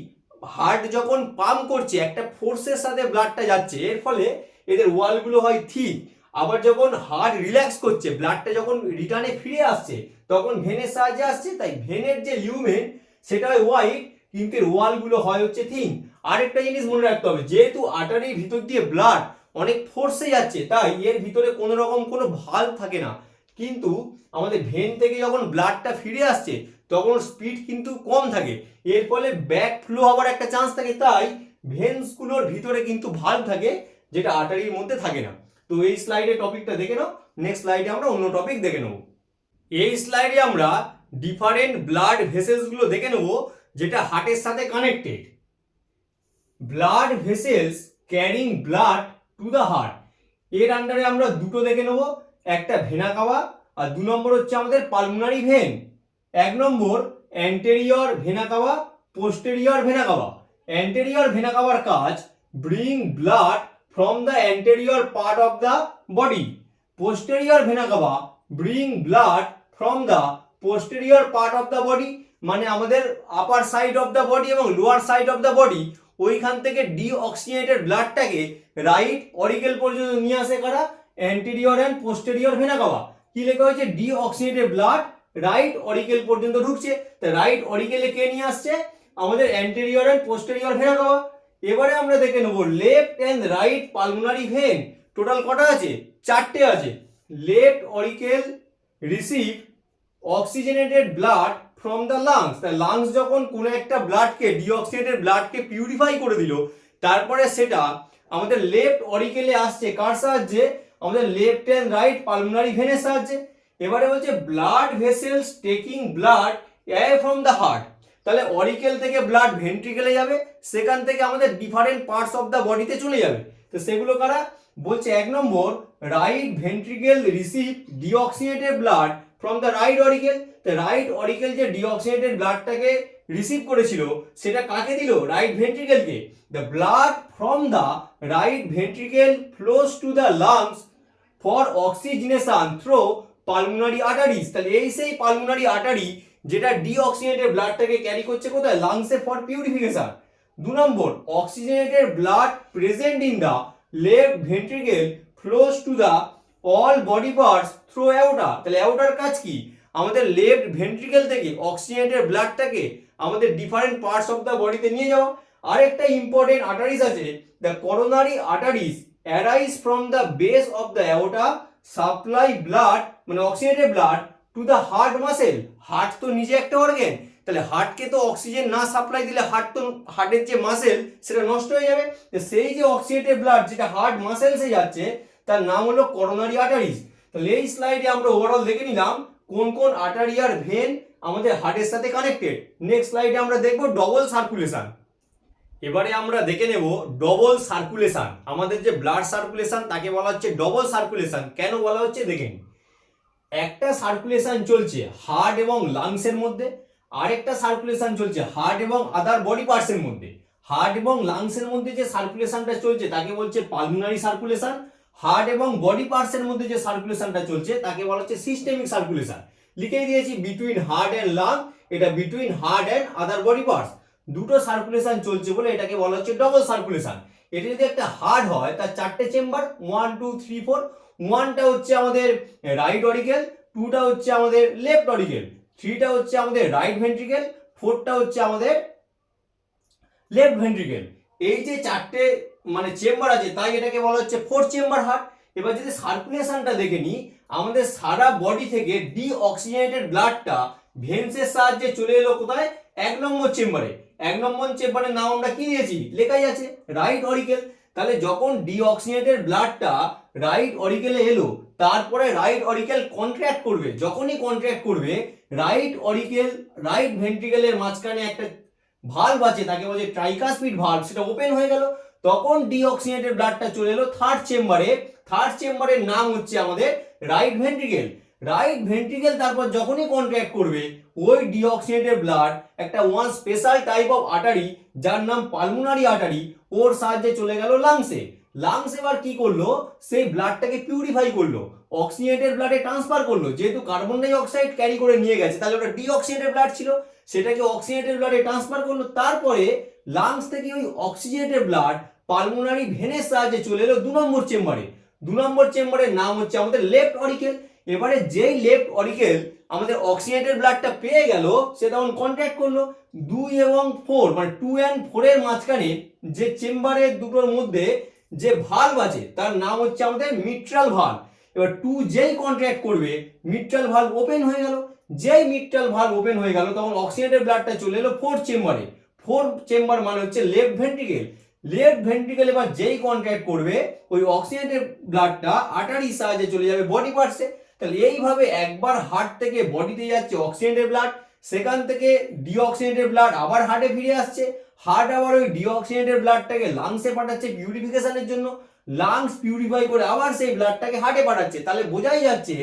হার্ট যখন পাম্প করছে একটা ফোর্সের সাথে ব্লাডটা যাচ্ছে, এর ফলে এদের ওয়ালগুলো হয় থিক। আবার যখন হার্ট রিল্যাক্স করছে, ব্লাডটা যখন রিটার্নে ফিরে আসছে, তখন ভেনের সাহায্যে আসছে, তাই ভেনের যে লিউমেন সেটা হয় ওয়াইড, কিন্তু এর ওয়ালগুলো হয় হচ্ছে থিন। আরেকটা জিনিস মনে রাখতে হবে, যেহেতু আর্টারির ভিতর দিয়ে ব্লাড অনেক ফোর্সে যাচ্ছে, তাই এর ভিতরে কোনো রকম কোনো ভালভ থাকে না। কিন্তু আমাদের ভেন থেকে যখন ব্লাডটা ফিরে আসছে তখন স্পিড কিন্তু কম থাকে, এর ফলে ব্যাক ফ্লো হওয়ার একটা চান্স থাকে, তাই ভেন্সগুলোর ভিতরে কিন্তু ভালভ থাকে, যেটা আর্টারির মধ্যে থাকে না। তো এই স্লাইডে টপিকটা দেখে নাও, নেক্সট স্লাইডে আমরা অন্য টপিক দেখে নেব। এই স্লাইডে আমরা ডিফারেন্ট ব্লাড ভেসেলসগুলো দেখে নেব যেটা হার্টের সাথে connected. Blood vessels carrying blood to the heart, এর আন্ডারে আমরা দুটো দেখে নেব, একটা ভেনা কাভা আর 2 নম্বর হচ্ছে আমাদের পালমোনারি ভেন। 1 নম্বর anterior vena cava, posterior vena cava. Anterior vena কাভার কাজ bring blood from the anterior part of the body. Posterior vena cava bring blood from the posterior part of the body, মানে আমাদের upper side of the body এবং lower side of the body, ওইখান থেকে deoxygenated ব্লাডটাকে right oracle পর্যন্ত নিয়ে আসে কারা, anterior and posterior vena CAVA. কি লেখা হয়েছে, ডিঅক্সিজেনেটেড ব্লাড রাইট অরিকেল পর্যন্ত ঢুকছে, তা রাইট অরিকেলে কে নিয়ে আসছে, আমাদের anterior and posterior vena cava. এবারে আমরা দেখে নেব left and right pulmonary vein, total কটা আছে, 4টে আছে। Left auricle receive oxygenated blood from the lungs, তা লাংস যখন কোনো একটা ব্লাডকে, ডিঅক্সিজেনেটেড ব্লাডকে পিউরিফাই করে দিল, তারপরে সেটা আমাদের লেফট অরিকেলে আসছে কার সাহায্যে, আমাদের লেফট অ্যান্ড রাইট পালমোনারি ভেনের সাহায্যে। এবারে বলছে blood vessels taking blood away from the heart, তাহলে অরিকেল থেকে ব্লাড ভেন্ট্রিকেলে যাবে, সেখান থেকে আমাদের ডিফারেন্ট পার্টস অফ দ্য বডিতে চলে যাবে। তো সেগুলো কারা, বলছে 1 নম্বর right ventricle receive deoxygenated blood from the right auricle. তো রাইট অরিকেল যে ডিঅক্সিজেনেটেড ব্লাডটাকে রিসিভ করেছিল সেটা কাকে দিল, রাইট ভেন্ট্রিকেলকে। The blood from the right ventricle flows to the lungs for oxygenation through pulmonary arteries. তাহলে এই সেই পালমোনারি আর্টারি যেটা ডিঅক্সিজেনেটেড ব্লাডটাকে ক্যারি করছে কোথায়, লাংসে, ফর পিউরিফিকেশন। 2 নম্বর oxygenated blood present in the left ventricle flows to the all body parts through aorta. তাহলে অ্যাওটার কাজ কি? আমাদের লেফট ভেন্ট্রিকেল থেকে অক্সিজেনেটেড ব্লাডটাকে আমাদের ডিফারেন্ট পার্টস অফ দ্য বডিতে নিয়ে যাওয়া। আরেকটা ইম্পর্টেন্ট আর্টারিজ আছে, the coronary arteries arise from the base of the aorta, supply blood মানে oxygenated blood to the heart muscle. Heart তো নিজে একটা অর্গান, তাহলে হার্টকে তো অক্সিজেন না সাপ্লাই দিলে হার্টের যে মাসেল সেটা নষ্ট হয়ে যাবে। সেই যে অক্সিজেনেটেড ব্লাড যেটা হার্ট মাসেলসে যাচ্ছে তার নাম হলো করোনারি আর্টারিজ। তাহলে এই স্লাইডে আমরা ওভারঅল দেখে নিলাম কোন কোন আর্টারি আর ভেন আমাদের হার্টের সাথে কানেক্টেড। নেক্সট স্লাইডে আমরা দেখব ডবল সার্কুলেশন। এবারে আমরা দেখে নেব ডবল সার্কুলেশন। আমাদের যে ব্লাড সার্কুলেশন তাকে বলা হচ্ছে ডবল সার্কুলেশন। কেন বলা হচ্ছে দেখেন, একটা সার্কুলেশন চলছে হার্ট এবং লাংসের মধ্যে, আরেকটা সার্কুলেশন চলছে হার্ট এবং আদার বডি পার্টসের মধ্যে। হার্ট এবং লাংসের মধ্যে যে সার্কুলেশনটা চলছে তাকে বলছে পালমোনারি সার্কুলেশন। হার্ট এবং বডি পার্টসের মধ্যে যে সার্কুলেশনটা চলছে তাকে বলা হচ্ছে সিস্টেমিক সার্কুলেশন। লিখেই দিয়েছি বিটুইন হার্ট অ্যান্ড লাং, এটা between heart and other body parts. দুটো সার্কুলেশন চলছে বলে এটাকে বলা হচ্ছে ডবল সার্কুলেশন। এটা যদি একটা হার্ট হয় তার চারটে চেম্বার, 1 2 3 4। ওয়ানটা হচ্ছে আমাদের রাইট অরিকেল, টুটা হচ্ছে আমাদের লেফট অরিকেল, থ্রিটা হচ্ছে আমাদের রাইট ভেন্ট্রিকেল, ফোরটা হচ্ছে আমাদের লেফট ভেন্ট্রিকেল। এই যে চারটে মানে চেম্বার আছে তাই এটাকে বলা হচ্ছে 4 চেম্বার হার্ট। এবার যদি সার্কুলেশনটা দেখে নিই, আমাদের সারা বডি থেকে ডিঅক্সিজেনেটেড ব্লাডটা ভেন্সের সাহায্যে চলে এলো কোথায়? 1 নম্বর চেম্বারে। 1 নম্বর চেম্বারের নাম আমরা কি দিয়েছি? লেখাই আছে রাইট অরিকেল। তাহলে যখন ডিঅক্সিজেনেটেড ব্লাডটা রাইট অরিকেলে এলো, তারপরে রাইট অরিকেল কন্ট্রাক্ট করবে। যখনই কন্ট্রাক্ট করবে, রাইট অরিকেল রাইট ভেন্ট্রিকেলের মাঝখানে একটা ভালভ আছে তাকে বলে ট্রাইকাসপিড ভালভ, সেটা ওপেন হয়ে গেল। তখন ডিঅক্সিজেনেটেড ব্লাডটা চলে এলো থার্ড চেম্বারে। থার্ড চেম্বারের নাম হচ্ছে আমাদের রাইট ভেন্ট্রিকেল। রাইট ভেন্ট্রিকেল তারপর যখনই কন্ট্রাক্ট করবে, ওই ডিঅক্সিজেনেটেড ব্লাড একটা one special type of artery যার নাম পালমোনারি আর্টারি, ওর সাহায্যে চলে গেল লাংসে। লাংস এবার কি করলো? সেই ব্লাডটাকে পিউরিফাই করলো, অক্সিজেনেটেড ব্লাডে ট্রান্সফার করলো। যেহেতু কার্বন ডাই অক্সাইড ক্যারি করে নিয়ে গেছে, তাহলে ওটা ডিঅক্সিজেনেটেড ব্লাড ছিল, সেটাকে অক্সিজেনেটেড ব্লাডে ট্রান্সফার করলো। তারপরে লাংস থেকে ওই অক্সিজেনেটেড ব্লাড পালমোনারি ভেনের সাহায্যে চলে এলো 2 নম্বর চেম্বারে। 2 নম্বর চেম্বারের নাম হচ্ছে আমাদের লেফট অরিকেল। এবারে যেই লেফট অরিকেল আমাদের অক্সিজেনেটেড ব্লাডটা পেয়ে গেল, সে তখন কন্ট্যাক্ট করলো 2 এবং 4 মানে 2 and 4 এর মাঝখানে যে চেম্বারের দুটোর মধ্যে যে ভালভ আছে তার নাম হচ্ছে আমাদের মিট্রাল ভালভ। এবার 2 যেই কন্ট্রাক্ট করবে, মিট্রাল ভালভ ওপেন হয়ে গেল। যেই মিট্রাল ভালভ ওপেন হয়ে গেল, তখন অক্সিজেনেটেড ব্লাডটা চলে এলো 4 চেম্বারে। 4 চেম্বার মানে হচ্ছে লেফট ভেন্ট্রিকেল। লেফট ভেন্ট্রিকেল এবার যেই কন্ট্রাক্ট করবে, ওই অক্সিজেনেটেড ব্লাডটা আর্টারির সাহায্যে চলে যাবে বডি পার্টসে। তাহলে এইভাবে একবার হার্ট থেকে বডিতে যাচ্ছে অক্সিজেনেটেড ব্লাড, সেখান থেকে ডিঅক্সিজেনেটেড ব্লাড আবার হার্টে ফিরে আসছে। হার্ট আবার ওই ডিঅক্সিজেনেটেড ব্লাডটাকে লাংসে পাঠাচ্ছে পিউরিফিকেশনের জন্য। লাংস পিউরিফাই করে আবার সেই ব্লাডটাকে হার্টে পাঠাচ্ছে। তাহলে বোঝাই যাচ্ছে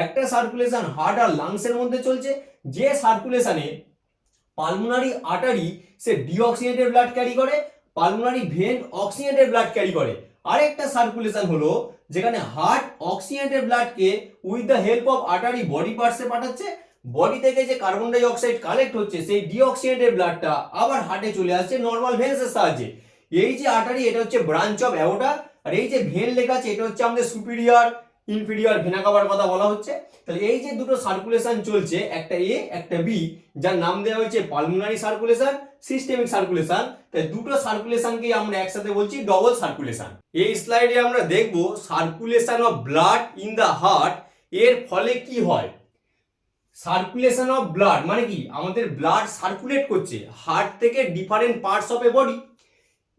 একটা সার্কুলেশন হার্ট আর লাংসের মধ্যে চলছে, যে সার্কুলেশনে পালমোনারি আর্টারি সে ডিঅক্সিজেনেটেড ব্লাড ক্যারি করে, pulmonary vein oxygenated blood carry করে। আরেকটা সার্কুলেশন হলো যেখানে হার্ট অক্সিজেনেটেড ব্লাডকে with the help of artery body পার্টসে পাঠাচ্ছে। বডি থেকে যে কার্বন ডাই অক্সাইড কালেক্ট হচ্ছে, সেই ডিঅক্সিজেনেটেড ব্লাডটা আবার হার্টে চলে আসছে নর্মাল ভেন্সের সাহায্যে। এই যে আর্টারি, এটা হচ্ছে ব্রাঞ্চ অফ অ্যাওর্টা। আর এই যে ভেন লেখা আছে, এটা হচ্ছে আমাদের সুপিরিয়র ইনফিরিয়র ভেনা কাভার কথা বলা হচ্ছে। তাহলে এই যে দুটো সার্কুলেশন চলছে, একটা এ একটা বি, যার নাম দেওয়া হয়েছে পালমোনারি সার্কুলেশন, সিস্টেমিক সার্কুলেশন। তাই দুটো সার্কুলেশনকে আমরা একসাথে বলছি ডবল সার্কুলেশন। এই স্লাইডে আমরা দেখব circulation of blood in the heart এর ফলে কি হয়। সার্কুলেশন অফ ব্লাড মানে কি? আমাদের ব্লাড সার্কুলেট করছে হার্ট থেকে different parts of A body.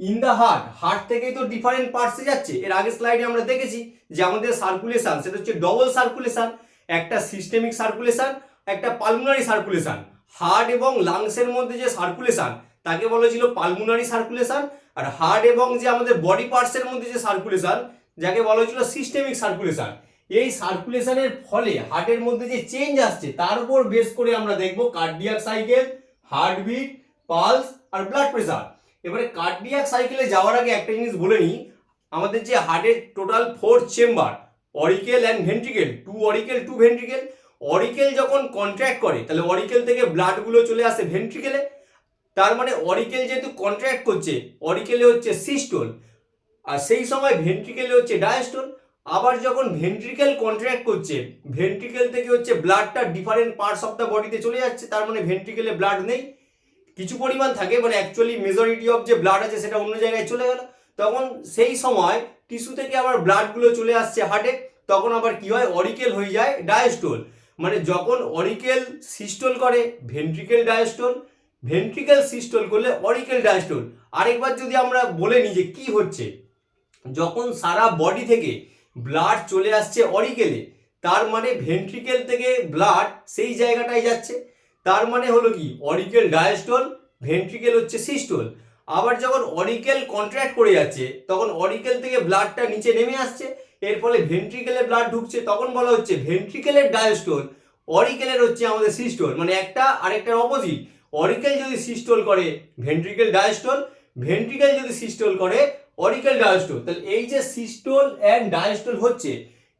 In the heart, heart থেকেই তো ডিফারেন্ট পার্টসে যাচ্ছে। এর আগের স্লাইডে আমরা দেখেছি যে আমাদের সার্কুলেশন সেটা হচ্ছে ডবল সার্কুলেশন, একটা সিস্টেমিক সার্কুলেশন, একটা পালমোনারি সার্কুলেশন। হার্ট এবং লাংসের মধ্যে যে সার্কুলেশন তাকে বলা হয়েছিল পালমোনারি সার্কুলেশন, আর হার্ট এবং যে আমাদের বডি পার্টসের মধ্যে যে সার্কুলেশন যাকে বলা হয়েছিল সিস্টেমিক সার্কুলেশন। এই সার্কুলেশনের ফলে হার্টের মধ্যে যে চেঞ্জ আসছে তার উপর বেস করে আমরা দেখব কার্ডিয়াক সাইকেল, হার্টবিট, পালস আর ব্লাড প্রেসার। এবারে কার্ডিয়াক সাইকেলে যাওয়ার আগে একটা জিনিস বলে নিই, আমাদের যে হার্টের total 4 chamber, auricle and ventricle, 2 auricle 2 ventricle. Auricle যখন কন্ট্রাক্ট করে, তাহলে অরিকেল থেকে ব্লাডগুলো চলে আসে ভেন্ট্রিকেলে। তার মানে অরিকেল যেহেতু কন্ট্রাক্ট করছে, অরিকেলে হচ্ছে সিস্টোল, আর সেই সময় ভেন্ট্রিকেলে হচ্ছে ডায়াস্টোল। আবার যখন ভেন্ট্রিকেল কন্ট্রাক্ট করছে, ভেন্ট্রিকেল থেকে হচ্ছে ব্লাডটা ডিফারেন্ট পার্টস অফ দ্য বডিতে চলে যাচ্ছে, তার মানে ভেন্ট্রিকেলে ব্লাড নেই, কিছু পরিমাণ থাকে, মানে অ্যাকচুয়ালি মেজরিটি অফ যে ব্লাড আছে সেটা অন্য জায়গায় চলে গেল। তখন সেই সময় টিস্যু থেকে আবার ব্লাডগুলো চলে আসছে হার্টে, তখন আবার কি হয়, অরিকেল হয়ে যায় ডায়াস্টোল। মানে যখন অরিকেল সিস্টোল করে ভেন্ট্রিকেল ডায়াস্টোল, ভেন্ট্রিকেল সিস্টোল করলে অরিকেল ডায়াস্টোল। আরেকবার যদি আমরা বলে নিই যে কি হচ্ছে, যখন সারা বডি থেকে ব্লাড চলে আসছে অরিকেলে, তার মানে ভেন্ট্রিকেল থেকে ব্লাড সেই জায়গাটায় যাচ্ছে, তার মানে হলো কি অরিকেল ডায়াস্টোল, ভেন্ট্রিকেল হচ্ছে সিস্টোল। আবার যখন অরিকেল কন্ট্রাক্ট করে যাচ্ছে তখন অরিকেল থেকে ব্লাডটা নিচে নেমে আসছে, এর ফলে ভেন্ট্রিকেলে ব্লাড ঢুকছে, তখন বলা হচ্ছে ভেন্ট্রিকেলের ডায়াস্টোল, অরিকেলের হচ্ছে আমাদের সিস্টোল। মানে একটা আরেকটার অপোজিট, অরিকেল যদি সিস্টোল করে ভেন্ট্রিকেল ডায়াস্টোল, ভেন্ট্রিকেল যদি সিস্টোল করে অরিকেল ডায়াস্টোল। তাহলে এই যে সিস্টোল অ্যান্ড ডায়াস্টোল হচ্ছে,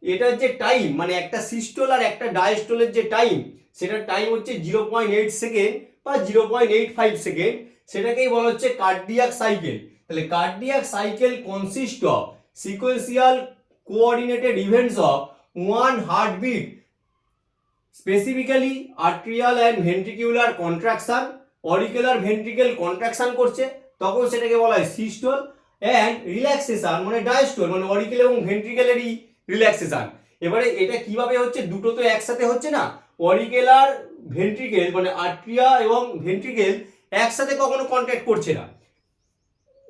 এটার যে টাইম, মানে একটা সিস্টোল আর একটা ডায়াস্টোলের যে টাইম, সেটার টাইম হচ্ছে 0.8 সেকেন্ড বা 0.85 সেকেন্ড, সেটাকেই বলা হচ্ছে কার্ডিয়াক সাইকেল। তাহলে cardiac cycle consist of sequential coordinated events of one heartbeat, specifically atrial and ventricular contraction, auricular ventricle contraction করছে, তখন সেটাকে বলা হয় সিস্টোল, অ্যান্ড রিল্যাক্সেশন মানে ডায়াস্টোল, মানে অরিকেল এবং ভেন্ট্রিকেলেরই রিল্যাক্সেশন। এবারে এটা কিভাবে হচ্ছে, দুটো তো একসাথে হচ্ছে না, অরিকেলার ভেন্ট্রিকেল মানে আর্ট্রিয়া এবং ভেন্ট্রিকেল একসাথে কখনো কন্ট্যাক্ট করছে না।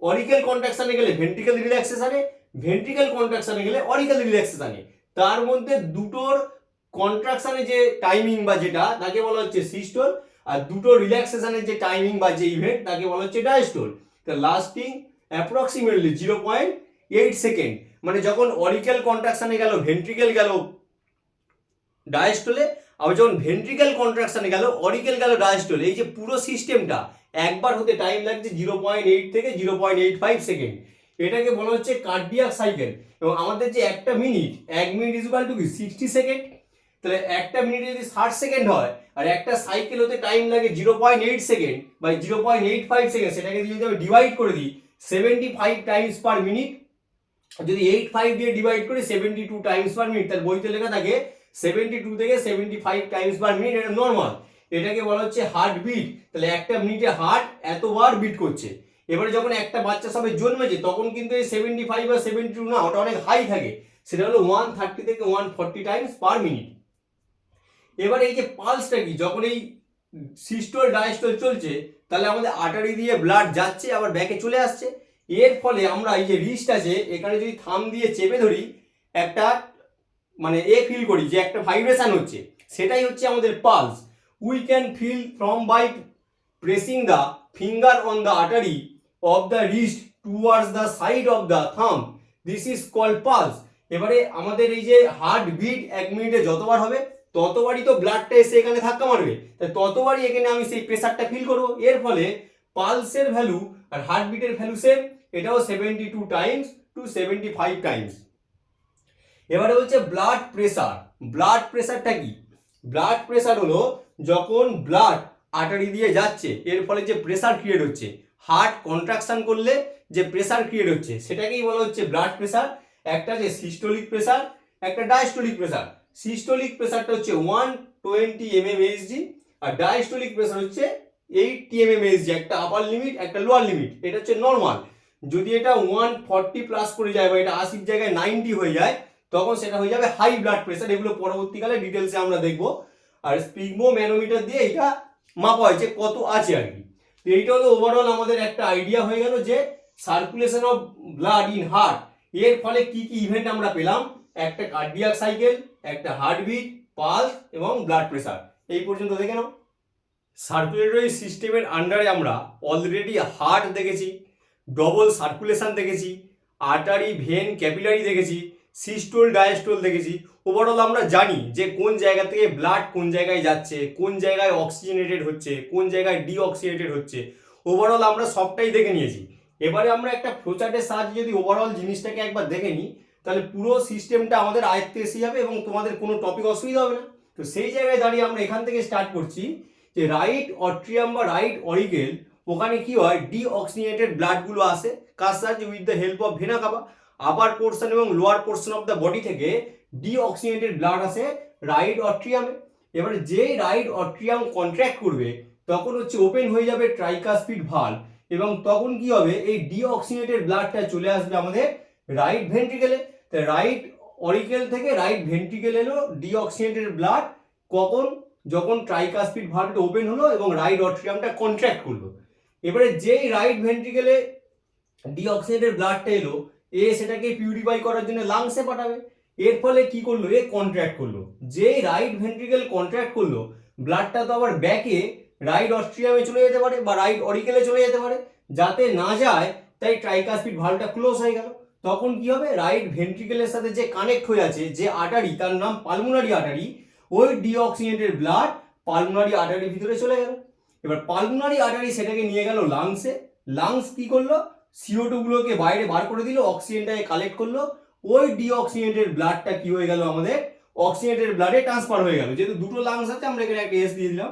অরিকেল কন্ট্রাকশনে গেলে ভেন্ট্রিকেল রিল্যাক্সেশনে, ভেন্ট্রিকেল কন্ট্রাকশনে গেলে অরিকেল রিল্যাক্সেশনে, তার মধ্যে দুটোর কন্ট্রাকশনে যে টাইমিং বা যেটা তাকে বলা হচ্ছে সিস্টোল, আর দুটো রিল্যাক্সেশনের যে টাইমিং বা যে ইভেন্ট তাকে বলা হচ্ছে ডায়াস্টোল। তা লাস্টিং অ্যাপ্রক্সিমেটলি 0.8 সেকেন্ড, মানে যখন অরিকেল কন্ট্রাকশনে গেল ভেন্ট্রিকেল গেল ডায়াস্টোলে, আবার যখন ভেন্ট্রিকেল কন্ট্রাকশনে গেল অরিকেল গেল ডায়াস্টোলে, এই যে পুরো সিস্টেমটা একবার হতে টাইম লাগছে 0.8 থেকে 0.85 সেকেন্ড, এটাকে বলা হচ্ছে কার্ডিয়াক সাইকেল। এবং আমাদের যে একটা minute, 1 minute is equal to কি 60 সেকেন্ড, তাহলে একটা মিনিটে যদি 60 সেকেন্ড হয় আর একটা সাইকেল হতে টাইম লাগে 0.8 সেকেন্ড বাই 0.85 সেকেন্ড, সেটাকে যদি আমি ডিভাইড করে দিই 75 টাইমস পার মিনিট, যদি 85 দিয়ে ডিভাইড করি 72 টাইমস পার মিনিট, তার বইতে লেখা থাকে 72 থেকে 75 টাইমস পার মিনিট, এটা নর্মাল, এটাকে বলা হচ্ছে হার্ট বিট। তাহলে একটা মিনিটে হার্ট এতবার বিট করছে। এবারে যখন একটা বাচ্চা সবে জন্মেছে তখন কিন্তু এই 75 বা 72 না, ওটা অনেক হাই থাকে, সেটা হলো 130 থেকে 140 টাইমস পার মিনিট। এবার এই যে পালসটা কি, যখন এই সিস্টোল ডায়াস্টোল চলছে তাহলে আমাদের আর্টারি দিয়ে ব্লাড যাচ্ছে আবার ব্যাকে চলে আসছে, এর ফলে আমরা এই যে রিস্ট আছে এখানে যদি থাম দিয়ে চেপে ধরি একটা মানে ফিল করি যে একটা ভাইব্রেশন হচ্ছে, সেটাই হচ্ছে আমাদের pulse. We can feel from by pressing the finger on the artery of the wrist towards the side of the thumb, this is called pulse. এবারে আমাদের এই যে হার্ট বিট 1 মিনিটে যতবার হবে ততবারই তো ব্লাডটা এসে এখানে ধাক্কা মারবে, তাই ততবারই এখানে আমি সেই প্রেসারটা ফিল করবো, এর ফলে পালসের ভ্যালু আর হার্টবিটের ভ্যালু সেম, এটাও 72 টাইমস টু 75 টাইমস। এবারে হচ্ছে ব্লাড প্রেসার। ব্লাড প্রেসারটা কি, ব্লাড প্রেসার হলো যখন ব্লাড আর্টারি দিয়ে যাচ্ছে এর ফলে যে প্রেসার ক্রিয়েট হচ্ছে, হার্ট কন্ট্রাকশন করলে যে প্রেসার ক্রিয়েট হচ্ছে সেটাকেই বলা হচ্ছে ব্লাড প্রেসার। একটা যে সিস্টোলিক প্রেসার, একটা ডায়াস্টোলিক প্রেসার। সিস্টোলিক প্রেসারটা হচ্ছে 120 mmHg আর ডায়াস্টোলিক প্রেসার হচ্ছে 80 mmHg, একটা আপার লিমিট একটা লোয়ার লিমিট, এটা হচ্ছে নর্মাল। যদি এটা 140 প্লাস করে যায় বা এটা 80 জায়গায় 90 হয়ে যায় তখন সেটা হয়ে যাবে হাই ব্লাড প্রেসার, এগুলো পরবর্তীকালে ডিটেলসে আমরা দেখবো। আর স্পিগমো ম্যানোমিটার দিয়ে এটা মাপা হয় যে কত আছে আর কি। তো এইটা হলো ওভারঅল আমাদের একটা আইডিয়া হয়ে গেল যে circulation of blood in heart, এর ফলে কি কি ইভেন্ট আমরা পেলাম, একটা কার্ডিয়াক সাইকেল, একটা হার্টবিট, পালস এবং ব্লাড প্রেসার, এই পর্যন্ত দেখে নাও। সার্কুলেটরি সিস্টেমের আন্ডারে আমরা অলরেডি হার্ট দেখেছি, ডবল সার্কুলেশন দেখেছি, আর্টারি ভেন ক্যাপিলারি দেখেছি, সিস্টোল ডায়াস্টোল দেখেছি। ওভারঅল আমরা জানি যে কোন জায়গা থেকে ব্লাড কোন জায়গায় যাচ্ছে, কোন জায়গায় অক্সিজেনেটেড হচ্ছে, কোন জায়গায় ডিঅক্সিজেনেটেড হচ্ছে, ওভারঅল আমরা সবটাই দেখে নিয়েছি। এবারে আমরা একটা ফ্লোচার্টের সাহায্যে যদি ওভারঅল জিনিসটাকে একবার দেখে নিই তাহলে পুরো সিস্টেমটা আমাদের আয়ত্তে এসে যাবে এবং তোমাদের কোনো টপিক অসুবিধা হবে না। তো সেই জায়গায় দাঁড়িয়ে আমরা এখান থেকে স্টার্ট করছি যে রাইট অট্রিয়াম বা রাইট অরিকেল, ওখানে কি হয় ডিঅক্সিজেনেটেড ব্লাডগুলো আসে কার সাহায্যে, with the help of vena cava. Upper portion এবং lower portion of the body থেকে ডিঅক্সিজেনেটেড ব্লাড আসে রাইট অট্রিয়ামে। এবারে যেই রাইট অট্রিয়াম কন্ট্রাক্ট করবে তখন হচ্ছে ওপেন হয়ে যাবে ট্রাইকাসপিড ভালভ, এবং তখন কি হবে, এই ডিঅক্সিজেনেটেড ব্লাডটা চলে আসবে আমাদের রাইট ভেন্ট্রিকেলে। তো রাইট অরিকেল থেকে রাইট ভেন্ট্রিকেল এলো ডিঅক্সিজেনেটেড ব্লাড, কখন, যখন ট্রাইকাসপিড ভালভটা ওপেন হলো এবং রাইট অট্রিয়ামটা কন্ট্রাক্ট করলো। এবারে যেই রাইট ভেন্ট্রিকেলে ডিঅক্সিজেনেটেড ব্লাডটা এলো, সেটাকে পিউরিফাই করার জন্য লাংসে পাঠাবে। এর ফলে কি করলো, কন্ট্রাক্ট করলো। যেই রাইট ভেন্ট্রিকেল কন্ট্রাক্ট করলো, ব্লাডটা তো আবার ব্যাকে রাইট অস্ট্রিয়ামে চলে যেতে পারে বা রাইট অরিকেলে চলে যেতে পারে, যাতে না যায় তাই ট্রাইকাসপিড ভালভটা ক্লোজ হয়ে গেল। তখন কি হবে, রাইট ভেন্ট্রিকেলের সাথে যে কানেক্ট হয়ে আছে যে আর্টারি, তার নাম পালমোনারি আর্টারি, ওই ডিঅক্সিজেনেটেড ব্লাড পালমোনারি আর্টারির ভিতরে চলে গেল। এবার পালমোনারি আর্টারি সেটাকে নিয়ে গেল লাংসে। লাংস কি করলো, CO2 গুলোকে বাইরে বার করে দিল, অক্সিজেনটাকে কালেক্ট করলো, ওই ডিঅক্সিজেনেটেড ব্লাডটা কি হয়ে গেল, আমাদের অক্সিজেনেটেড ব্লাডে ট্রান্সফার হয়ে গেল। যেহেতু দুটো লাংস আছে আমরা এখানে একটা S দিয়ে দিলাম।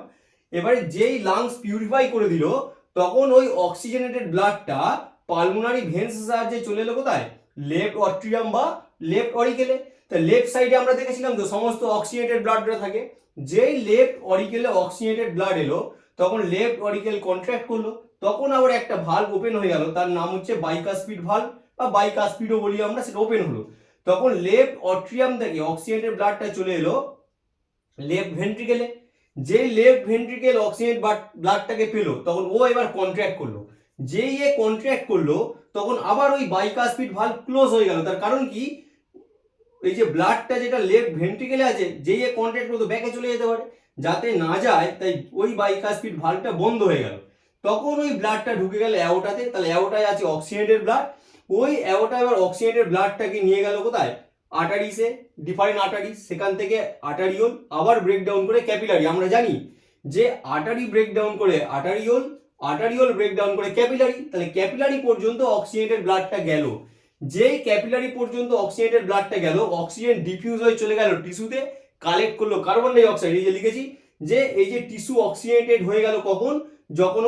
এবারে যেই লাংস পিউরিফাই করে দিল, তখন ওই অক্সিজেনেটেড ব্লাডটা পালমোনারি ভেন্স সাহায্যে চলে এলো কোথায়, লেফট অট্রিয়াম বা লেফট অরিকেলে। তা লেফট সাইডে আমরা দেখেছিলাম তো সমস্ত অক্সিজেনেটেড ব্লাডটা থাকে। যেই লেফট অরিকেলে অক্সিজেনেটেড ব্লাড এলো, তখন লেফট অরিকেল কন্ট্রাক্ট করলো, তখন আবার একটা ভালভ ওপেন হয়ে গেল, তার নাম হচ্ছে বাইকাসপিড ভালভ বা বাইকাসপিডও বলি আমরা, সেটা ওপেন হলো। তখন লেফট অট্রিয়াম থেকে অক্সিজেনেটেড ব্লাডটা চলে এলো লেফট ভেন্ট্রিকেলে। যে লেফট ভেন্ট্রিকেল অক্সিজেন ব্লাডটাকে পেলো, তখন ও এবার কন্ট্রাক্ট করলো। যেই কন্ট্রাক্ট করলো, তখন আবার ওই বাইকাসপিড ভালভ ক্লোজ হয়ে গেল। তার কারণ কি, এই যে ব্লাডটা যেটা লেফট ভেন্ট্রিকেলে আছে, যেই কন্ট্রাক্ট করতো ব্যাকে চলে যেতে পারে, যাতে না যায় তাই ওই বাইকাসপিড ভালভটা বন্ধ হয়ে গেল। তখন ওই ব্লাডটা ঢুকে গেল অ্যাওর্টাতে। তাহলে অ্যাওর্টায় আছে অক্সিজেনেটেড ব্লাড, ওই অ্যাওর্টা এবার অক্সিজেনেটেড ব্লাডটাকে নিয়ে গেল কোথায়, আর্টারিসে, ডিফারেন্ট আর্টারিস, সেখান থেকে আর্টারিওল, আবার ব্রেকডাউন করে ক্যাপিলারি। আমরা জানি যে আর্টারি ব্রেকডাউন করে আর্টারিওল, আর্টারিওল ব্রেকডাউন করে ক্যাপিলারি। তাহলে ক্যাপিলারি পর্যন্ত অক্সিজেনেটেড ব্লাডটা গেল। যেই ক্যাপিলারি পর্যন্ত অক্সিজেনেটেড ব্লাডটা গেল, অক্সিজেন ডিফিউজ হয়ে চলে গেল টিস্যুতে, কালেক্ট করলো কার্বন ডাই অক্সাইড। এই যে লিখেছি যে এই যে টিস্যু অক্সিজেনেটেড হয়ে গেল কখন, যখন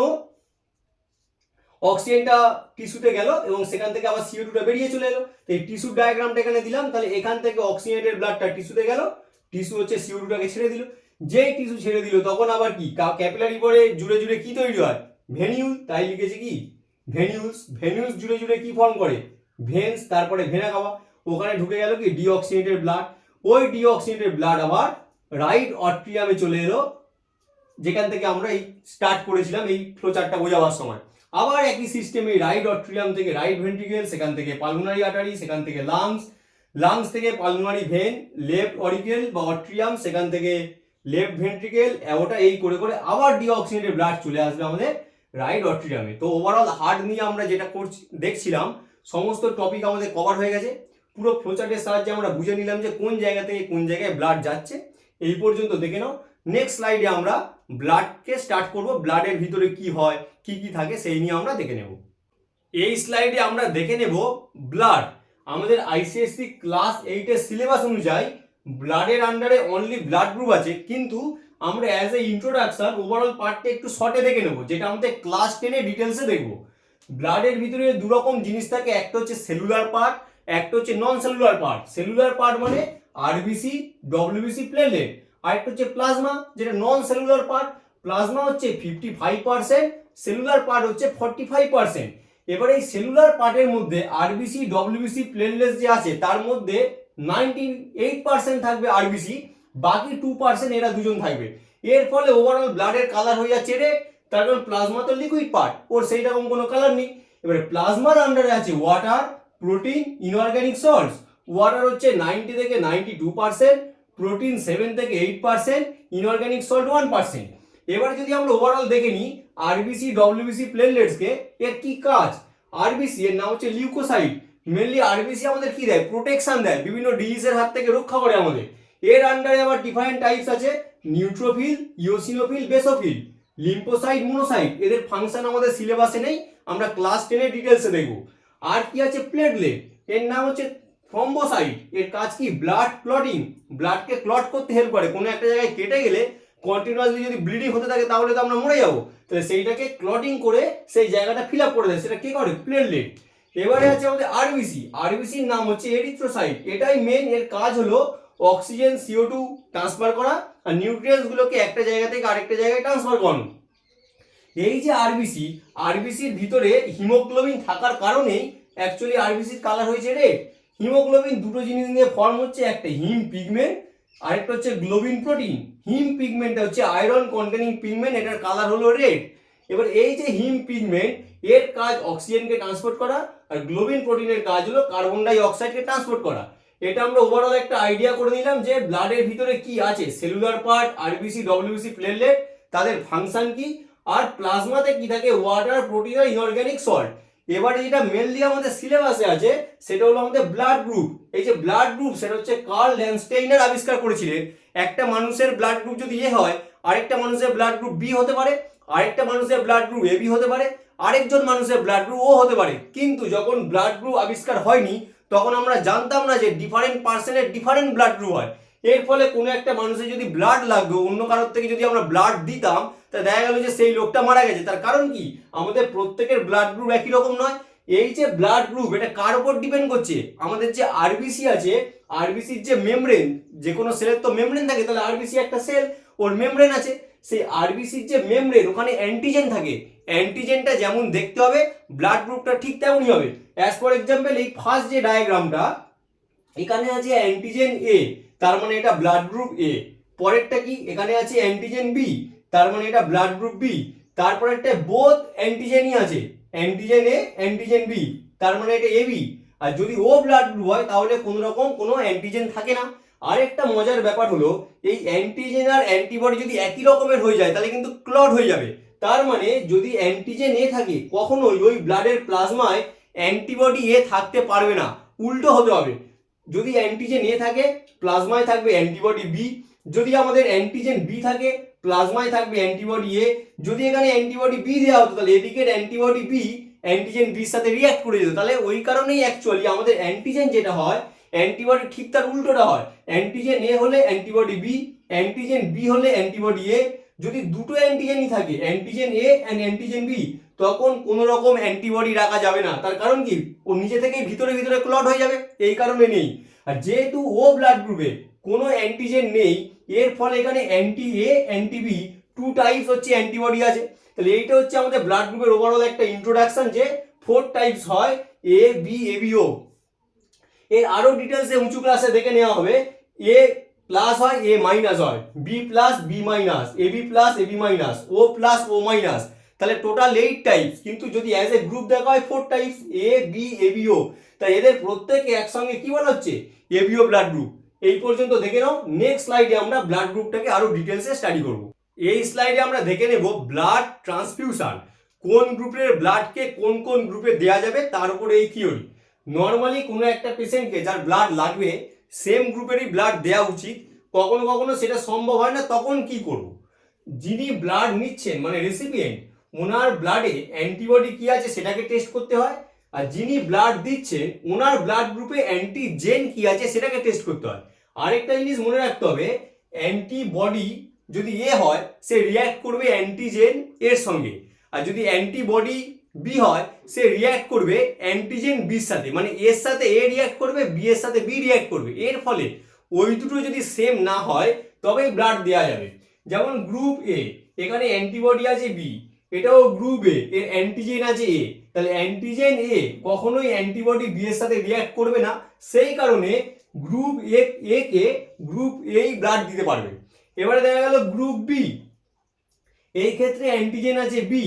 অক্সিজেনটা টিস্যুতে গেল এবং সেখান থেকে আবার CO2টা বেরিয়ে চলে এলো। তো এই টিস্যু ডায়াগ্রামটা এখানে দিলাম। তাহলে এখান থেকে অক্সিজেনেটেড ব্লাডটা টিস্যুতে গেল, টিস্যু হচ্ছে CO2টাকে ছেড়ে দিল। যেই টিস্যু ছেড়ে দিল, তখন আবার কি, ক্যাপিলারি পরে জুড়ে জুড়ে কি তৈরি হয়, ভেনিউল। তাই লিখেছি কি, ভেনিউলস। ভেনিউলস জুড়ে জুড়ে কি ফর্ম করে, ভেন্স, তারপরে ভেনা কাভা। ওখানে ঢুকে গেল কি, ডিঅক্সিজেনেটেড ব্লাড। ওই ডিঅক্সিজেনেটেড ব্লাড আবার রাইট অট্রিয়ামে চলে এলো, যেখান থেকে আমরা এই স্টার্ট করেছিলাম এই ফ্লোচার্টটা বোঝাবার সময়। আবার একই সিস্টেমে রাইট অট্রিয়াম থেকে রাইট ভেন্ট্রিকেল, সেখান থেকে পালমোনারি আর্টারি, সেখান থেকে লাংস, লাংস থেকে পালমোনারি ভেন, লেফট অরিকেল বা অট্রিয়াম, সেখান থেকে লেফট ভেন্ট্রিকেল, অ্যাওর্টা, এই করে করে আবার ডিঅক্সিজেনেটেড ব্লাড চলে আসবে আমাদের রাইট অট্রিয়ামে। তো ওভারঅল হার্ট নিয়ে আমরা যেটা দেখছিলাম, সমস্ত টপিক আমাদের কভার হয়ে গেছে। পুরো ফ্লোচার্টের সাহায্যে আমরা বুঝে নিলাম যে কোন জায়গা থেকে কোন জায়গায় ব্লাড যাচ্ছে। এই পর্যন্ত দেখে নাও। নেক্সট স্লাইডে আমরা ব্লাডকে স্টার্ট করব, ব্লাডের ভিতরে কি হয়, কি কি থাকে সেই নিয়ে আমরা দেখে নেব। এই স্লাইডে আমরা দেখে নেব ব্লাড। আমাদের ICSE ক্লাস 8 সিলেবাস অনুযায়ী ব্লাডের আন্ডারে অনলি ব্লাড গ্রুপ আছে, কিন্তু আমরা অ্যাজ এ ইন্ট্রোডাকশন ওভারঅল পার্টটা একটু শর্টে দেখে নেব, যেটা আমাদের ক্লাস 10 ডিটেলসে দেখব। ব্লাডের ভিতরে দু রকম জিনিস থাকে, একটা হচ্ছে সেলুলার পার্ট, একটা হচ্ছে নন সেলুলার পার্ট। সেলুলার পার্ট মানে RBC, WBC, প্লেটলেট। আর একটা হচ্ছে প্লাজমা, যেটা নন সেলুলার পার্ট। প্লাজমা হচ্ছে 55%, সেলুলার পার্ট হচ্ছে 45%। এবার এই সেলুলার পার্টের মধ্যে RBC, WBC, প্লেটলেটস যে আছে, তার মধ্যে 98% থাকবে RBC, বাকি 2% এরা দুজন থাকবে। এর ফলে ওভারঅল ব্লাডের কালার হয়ে যাচ্ছে রেড, তার কারণ প্লাজমা তো লিকুইড পার্ট, ওর সেই রকম কোনো কালার নেই। এবারে প্লাজমার আন্ডারে আছে water, protein, inorganic salts. Water হচ্ছে 90 থেকে 92%, প্রোটিন 7 থেকে 8%, ইনঅর্গানিক সল্ট 1%। এবার যদি আমরা ওভারঅল দেখে নিই RBC, WBC, প্লেটলেটসকে, এর কি কাজ। RBC এর নাম হচ্ছে লিউকোসাইট। মেনলি RBC আমাদের কি দেয়, প্রোটেকশন দেয়, বিভিন্ন ডিজিজের হাত থেকে রক্ষা করে আমাদের। এর আন্ডারে আবার ডিফারেন্ট টাইপস আছে, neutrophil, eosinophil, basophil, lymphocyte, monocyte. এদের ফাংশন আমাদের সিলেবাসে নেই, আমরা ক্লাস 10 ডিটেলসে দেখব। আর কি আছে, প্লেটলেট, এর নাম হচ্ছে থ্রম্বোসাইট। এর কাজ কি, ব্লাড ক্লটিং, ব্লাডকে ক্লট করতে হেল্প করে। কোনো একটা জায়গায় কেটে গেলে কন্টিনিউয়াসলি যদি ব্লিডিং হতে থাকে তাহলে তো আমরা মরে যাবো, তাহলে সেইটাকে ক্লটিং করে সেই জায়গাটা ফিল আপ করে দেয়, সেটা কে করে, প্লেটলেট। এবারে আছে আমাদের আরবিসি। আরবিসির নাম হচ্ছে এরিথ্রোসাইট। এটাই মেন, এর কাজ হলো অক্সিজেন CO2 ট্রান্সফার করা আর নিউট্রিয়েন্টস গুলোকে একটা জায়গা থেকে আরেকটা জায়গায় ট্রান্সফার করানো। এই যে আরবিসি, আরবিসির ভিতরে হিমোগ্লোবিন থাকার কারণেই অ্যাকচুয়ালি আরবিসির কালার হয়েছে রেড। হিমোগ্লোবিন দুটো জিনিস নিয়ে ফর্ম হচ্ছে, একটা হিম পিগমেন্ট, আরেকটা হচ্ছে গ্লোবিন প্রোটিন। হিম পিগমেন্টটা হচ্ছে আয়রন কন্টেনিং পিগমেন্ট, এটার কালার হলো রেড। এবার এই যে হিম পিগমেন্ট, এর কাজ অক্সিজেনকে ট্রান্সপোর্ট করা, আর গ্লোবিন প্রোটিনের কাজ হলো কার্বন ডাই অক্সাইডকে ট্রান্সপোর্ট করা। এটা আমরা ওভারঅল একটা আইডিয়া করে নিলাম যে ব্লাডের ভিতরে কি আছে, cellular part, RBC, WBC, platelet, তাদের ফাংশন কি, আর প্লাজমাতে কি থাকে, ওয়াটার, প্রোটিন আর ইনঅর্গানিক সল্ট। এবারে যেটা মেনলি আমাদের সিলেবাসে আছে সেটা হলো আমাদের ব্লাড গ্রুপ। এই যে ব্লাড গ্রুপ, সেটা হচ্ছে কার্ল ল্যান্ডস্টেইনার আবিষ্কার করেছিলেন। একটা মানুষের ব্লাড গ্রুপ যদি এ হয়, আরেকটা মানুষের ব্লাড গ্রুপ বি হতে পারে, আরেকটা মানুষের ব্লাড গ্রুপ এবি হতে পারে, আরেকজন মানুষের ব্লাড গ্রুপ ও হতে পারে। কিন্তু যখন ব্লাড গ্রুপ আবিষ্কার হয়নি তখন আমরা জানতাম না যে ডিফারেন্ট পার্সনের ডিফারেন্ট ব্লাড গ্রুপ হয়। এর ফলে কোনো একটা মানুষের যদি ব্লাড লাগবে, অন্য কারোর থেকে যদি আমরা ব্লাড দিতাম, তা দেখা গেল যে সেই লোকটা মারা গেছে। তার কারণ কি, আমাদের প্রত্যেকের ব্লাড গ্রুপ একই রকম নয়। এই যে ব্লাড গ্রুপ, এটা কার উপর ডিপেন্ড করছে, আমাদের যে আরবিসি আছে, আরবিসির যে মেমব্রেন, যে কোনো সেলের তো মেমব্রেন থাকে, তাহলে আরবিসি একটা সেল, ওর মেমব্রেন আছে। সেই আরবিসির যে মেমব্রেন, ওখানে অ্যান্টিজেন থাকে। অ্যান্টিজেনটা যেমন দেখতে হবে, ব্লাড গ্রুপটা ঠিক তেমনই হবে। অ্যাজ ফর এক্সাম্পল, এই ফার্স্ট যে ডায়াগ্রামটা, এখানে আছে অ্যান্টিজেন এ, তার মানে এটা ব্লাড গ্রুপ এ। পরেরটা কি, এখানে আছে অ্যান্টিজেন বি, তার মানে এটা ব্লাড গ্রুপ বি। তারপরে একটা বোথ অ্যান্টিজেনই আছে, অ্যান্টিজেন এ অ্যান্টিজেন বি, তার মানে এটা এবি। আর যদি ও ব্লাড গ্রুপ হয় তাহলে কোনো রকম কোনো অ্যান্টিজেন থাকে না। আরেকটা মজার ব্যাপার হলো, এই অ্যান্টিজেন আর অ্যান্টিবডি যদি একই রকমের হয়ে যায় তাহলে কিন্তু ক্লট হয়ে যাবে। তার মানে যদি অ্যান্টিজেন এ থাকে, কখনোই ওই ব্লাডের প্লাজমায় অ্যান্টিবডি এ থাকতে পারবে না, উল্টো হতে হবে। যদি অ্যান্টিজেন এ থাকে, প্লাজমায় থাকবে অ্যান্টিবডি বি। যদি আমাদের অ্যান্টিজেন বি থাকে, প্লাজমায় থাকবে অ্যান্টিবডি এ। যদি এখানে অ্যান্টিবডি বি দেওয়া হতো তাহলে এদিকের অ্যান্টিবডি বি অ্যান্টিজেন বির সাথে রিঅ্যাক্ট করে যেত। তাহলে ওই কারণেই অ্যাকচুয়ালি আমাদের অ্যান্টিজেন যেটা হয়, অ্যান্টিবডি ঠিক তার উল্টোটা হয়। অ্যান্টিজেন এ হলে অ্যান্টিবডি বি, অ্যান্টিজেন বি হলে অ্যান্টিবডি এ। যদি দুটো অ্যান্টিজেনই থাকে, antigen A and antigen B, তখন কোনো রকম অ্যান্টিবডি রাখা যাবে না। তার কারণ কি, ও নিজে থেকেই ভিতরে ভিতরে ক্লট হয়ে যাবে, এই কারণে নেই। আর যেহেতু ও ব্লাড গ্রুপে কোনো অ্যান্টিজেন নেই, এর ফলে এখানে anti A anti B two types হচ্ছে অ্যান্টিবডি আছে। তাহলে এইটা হচ্ছে আমাদের ব্লাড গ্রুপের ওভারঅল একটা ইন্ট্রোডাকশন, যে 4 টাইপস হয়, এ বি এবি ও। এর আরো ডিটেলসে উঁচু ক্লাসে দেখে নেওয়া হবে। এ প্লাস হয়, এ মাইনাস হয়, B plus B minus, AB plus AB minus, O plus O minus. তাহলে টোটাল 8 টাইপস, কিন্তু যদি অ্যাজ এ গ্রুপ দেখা হয় 4 types, A B AB O. তাই এদের প্রত্যেকে একসঙ্গে কি বলা হচ্ছে, এবিও ব্লাড গ্রুপ। এই পর্যন্ত দেখে নাও। নেক্সট স্লাইডে আমরা ব্লাড গ্রুপটাকে আরো ডিটেলসে স্টাডি করব। এই স্লাইডে আমরা দেখে নেব ব্লাড ট্রান্সফিউশন, কোন গ্রুপের ব্লাডকে কোন কোন গ্রুপে দেওয়া যাবে তার উপরে এই থিওরি। নর্মালি কোনো একটা পেশেন্টকে যার ব্লাড লাগবে, সেম গ্রুপেরই ব্লাড দেওয়া উচিত। কখনো কখনো সেটা সম্ভব হয় না, তখন কি করব, যিনি ব্লাড নিচ্ছেন মানে রেসিপিয়েন্ট, ওনার ব্লাডে অ্যান্টিবডি কি আছে সেটাকে টেস্ট করতে হয়। আর যিনি ব্লাড দিচ্ছেন, ওনার ব্লাড গ্রুপে অ্যান্টিজেন কি আছে সেটাকে টেস্ট করতে হয়। আরেকটা জিনিস মনে রাখতে হবে, অ্যান্টিবডি যদি এ হয়, সে রিয়্যাক্ট করবে অ্যান্টিজেন এর সঙ্গে। আর যদি অ্যান্টিবডি বি হয়, সে রিয়্যাক্ট করবে অ্যান্টিজেন বির সাথে, মানে এর সাথে এ রিয়্যাক্ট করবে, বি এর সাথে বি রিয়্যাক্ট করবে। এর ফলে ওই দুটো যদি সেম না হয় তবেই ব্লাড দেওয়া যাবে। যেমন গ্রুপ এ, এখানে অ্যান্টিবডি আছে বি, এটাও গ্রুপ এ, এর অ্যান্টিজেন আছে এ, তাহলে অ্যান্টিজেন এ কখনোই অ্যান্টিবডি বি এর সাথে রিয়্যাক্ট করবে না। সেই কারণে গ্রুপ এ কে গ্রুপ এই ব্লাড দিতে পারবে। এবারে দেখা গেল গ্রুপ বি, এই ক্ষেত্রে অ্যান্টিজেন আছে বি,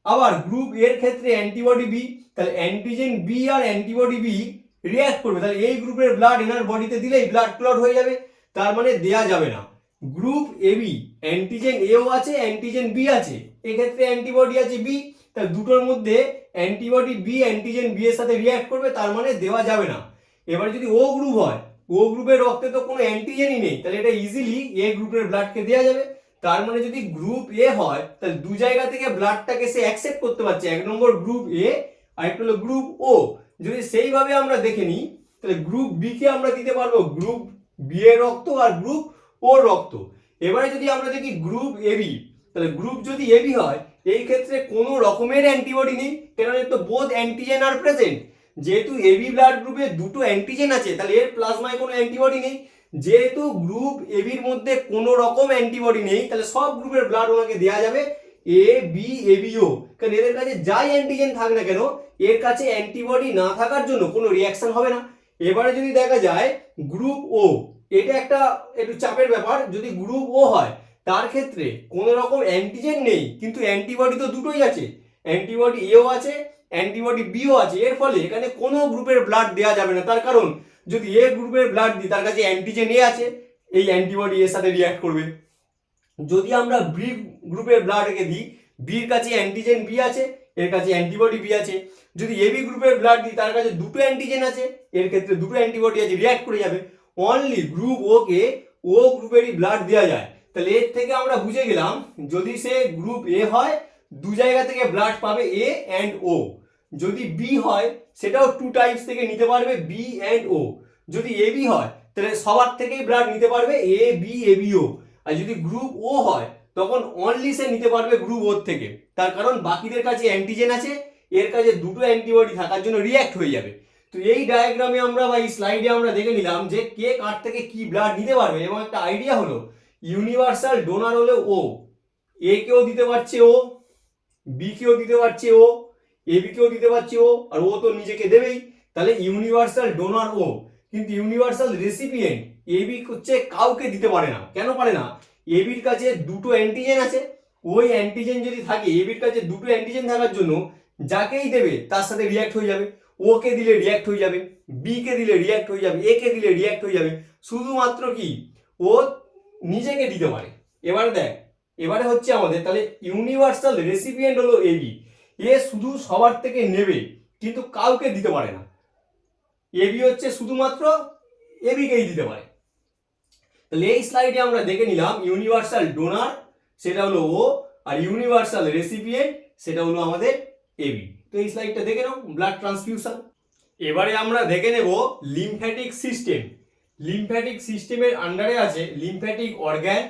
আবার গ্রুপ এর ক্ষেত্রে অ্যান্টিবডি বি, তাহলে অ্যান্টিজেন বি আর অ্যান্টিবডি বি রিয়্যাক্ট করবে, তাহলে এই গ্রুপের ব্লাড এনার বডিতে দিলেই ব্লাড ক্লট হয়ে যাবে, তার মানে দেয়া যাবে না। গ্রুপ এবি, অ্যান্টিজেন এও আছে অ্যান্টিজেন বি আছে, এক্ষেত্রে অ্যান্টিবডি আছে বি, তাহলে দুটোর মধ্যে অ্যান্টিবডি বি অ্যান্টিজেন বি এর সাথে রিয়্যাক্ট করবে, তার মানে দেওয়া যাবে না। এবার যদি ও গ্রুপ হয়, ও গ্রুপের রক্তে তো কোনো অ্যান্টিজেনই নেই, তাহলে এটা ইজিলি এ গ্রুপের ব্লাডকে দেওয়া যাবে। তার মানে যদি গ্রুপ এ হয়, তাহলে দু জায়গা থেকে ব্লাডটাকে সে অ্যাকসেপ্ট করতে পারছে, এক নম্বর গ্রুপ এ আর একটা হলো গ্রুপ ও। যদি সেইভাবে আমরা দেখে নিই, তাহলে গ্রুপ বি কে আমরা দিতে পারবো গ্রুপ বি এর রক্ত আর গ্রুপ ও রক্ত। এবারে যদি আমরা দেখি গ্রুপ এবি, তাহলে গ্রুপ যদি এবি হয়, এই ক্ষেত্রে কোনো রকমের অ্যান্টিবডি নেই, কেন তো বোথ অ্যান্টিজেন আর প্রেজেন্ট। যেহেতু এবি ব্লাড গ্রুপে দুটো অ্যান্টিজেন আছে তাহলে এর প্লাজমায় কোনো অ্যান্টিবডি নেই। যেহেতু গ্রুপ এবির মধ্যে কোনো রকম অ্যান্টিবডি নেই তাহলে সব গ্রুপের ব্লাড ওনাকে দেওয়া যাবে এ বি এবিও, কারণ এদের কাছে যাই অ্যান্টিজেন থাক না কেন এর কাছে অ্যান্টিবডি না থাকার জন্য কোনো রিয়াকশন হবে না। এবারে যদি দেখা যায় গ্রুপ ও, এটা একটা একটু চাপের ব্যাপার, যদি গ্রুপ ও হয় তার ক্ষেত্রে কোনো রকম অ্যান্টিজেন নেই কিন্তু অ্যান্টিবডি তো দুটোই আছে, অ্যান্টিবডি এও আছে অ্যান্টিবডি বিও আছে, এর ফলে এখানে কোনো গ্রুপের ব্লাড দেওয়া যাবে না। তার কারণ যদি এ গ্রুপের ব্লাড দিই তার কাছে অ্যান্টিজেন এ আছে, এই অ্যান্টিবডি এর সাথে রিঅ্যাক্ট করবে। যদি আমরা বি গ্রুপের ব্লাড রেখে দিই, বির কাছে অ্যান্টিজেন বি আছে, এর কাছে অ্যান্টিবডি বি আছে। যদি এবি গ্রুপের ব্লাড দিই তার কাছে দুটো অ্যান্টিজেন আছে, এর ক্ষেত্রে দুটো অ্যান্টিবডি আছে, রিঅ্যাক্ট করে যাবে। অনলি গ্রুপ ও কে ও গ্রুপেরই ব্লাড দেওয়া যায়। তাহলে এর থেকে আমরা বুঝে গেলাম যদি সে গ্রুপ এ হয় দু জায়গা থেকে ব্লাড পাবে এ অ্যান্ড ও, যদি বি হয় সেটাও টু টাইপস থেকে নিতে পারবে বি অ্যান্ড ও, যদি এবি হয় তাহলে সবার থেকেই ব্লাড নিতে পারবে এ বি এবিও, আর যদি গ্রুপ ও হয় তখন অনলি সে নিতে পারবে গ্রুপ ওর থেকে। তার কারণ বাকিদের কাছে অ্যান্টিজেন আছে, এর কাছে দুটো অ্যান্টিবডি থাকার জন্য রিঅ্যাক্ট হয়ে যাবে। তো এই ডায়াগ্রামে আমরা বা এই স্লাইডে আমরা দেখে নিলাম যে কে কার থেকে কি ব্লাড নিতে পারবে এবং একটা আইডিয়া হলো ইউনিভার্সাল ডোনার হলো ও, এ কেও দিতে পারছে ও, বি কেও দিতে পারছে ও, এবি কেও দিতে পারছে ও, আর ও তো নিজেকে দেবেই, তাহলে ইউনিভার্সাল ডোনার ও। কিন্তু ইউনিভার্সাল রেসিপিয়েন্ট এবি হচ্ছে কাউকে দিতে পারে না। কেন পারে না? এবির কাছে দুটো অ্যান্টিজেন আছে, ওই অ্যান্টিজেন যদি থাকে এবির কাছে দুটো অ্যান্টিজেন থাকার জন্য যাকেই দেবে তার সাথে রিঅ্যাক্ট হয়ে যাবে। ও কে দিলে রিঅ্যাক্ট হয়ে যাবে, বি কে দিলে রিঅ্যাক্ট হয়ে যাবে, এ কে দিলে রিঅ্যাক্ট হয়ে যাবে, শুধুমাত্র কি ও নিজেকে দিতে পারে। এবারে দেখ, এবারে হচ্ছে আমাদের তাহলে ইউনিভার্সাল রেসিপিয়েন্ট হলো এবি, এ শুধু সবার থেকে নেবে কিন্তু কাউকে দিতে পারে না। এবি হচ্ছে শুধুমাত্র এবিকেই দিতে পারে। তাহলে এই স্লাইডে আমরা দেখে নিলাম ইউনিভার্সাল ডোনার সেটা হলো ও, আর ইউনিভার্সাল রেসিপিয়েন্ট সেটা হলো আমাদের এবি। তো এই স্লাইডটা দেখে নাও, ব্লাড ট্রান্সফিউশন। এবারে আমরা দেখে নেব লিম্ফ্যাটিক সিস্টেম। লিম্ফ্যাটিক সিস্টেমের আন্ডারে আছে lymphatic organ,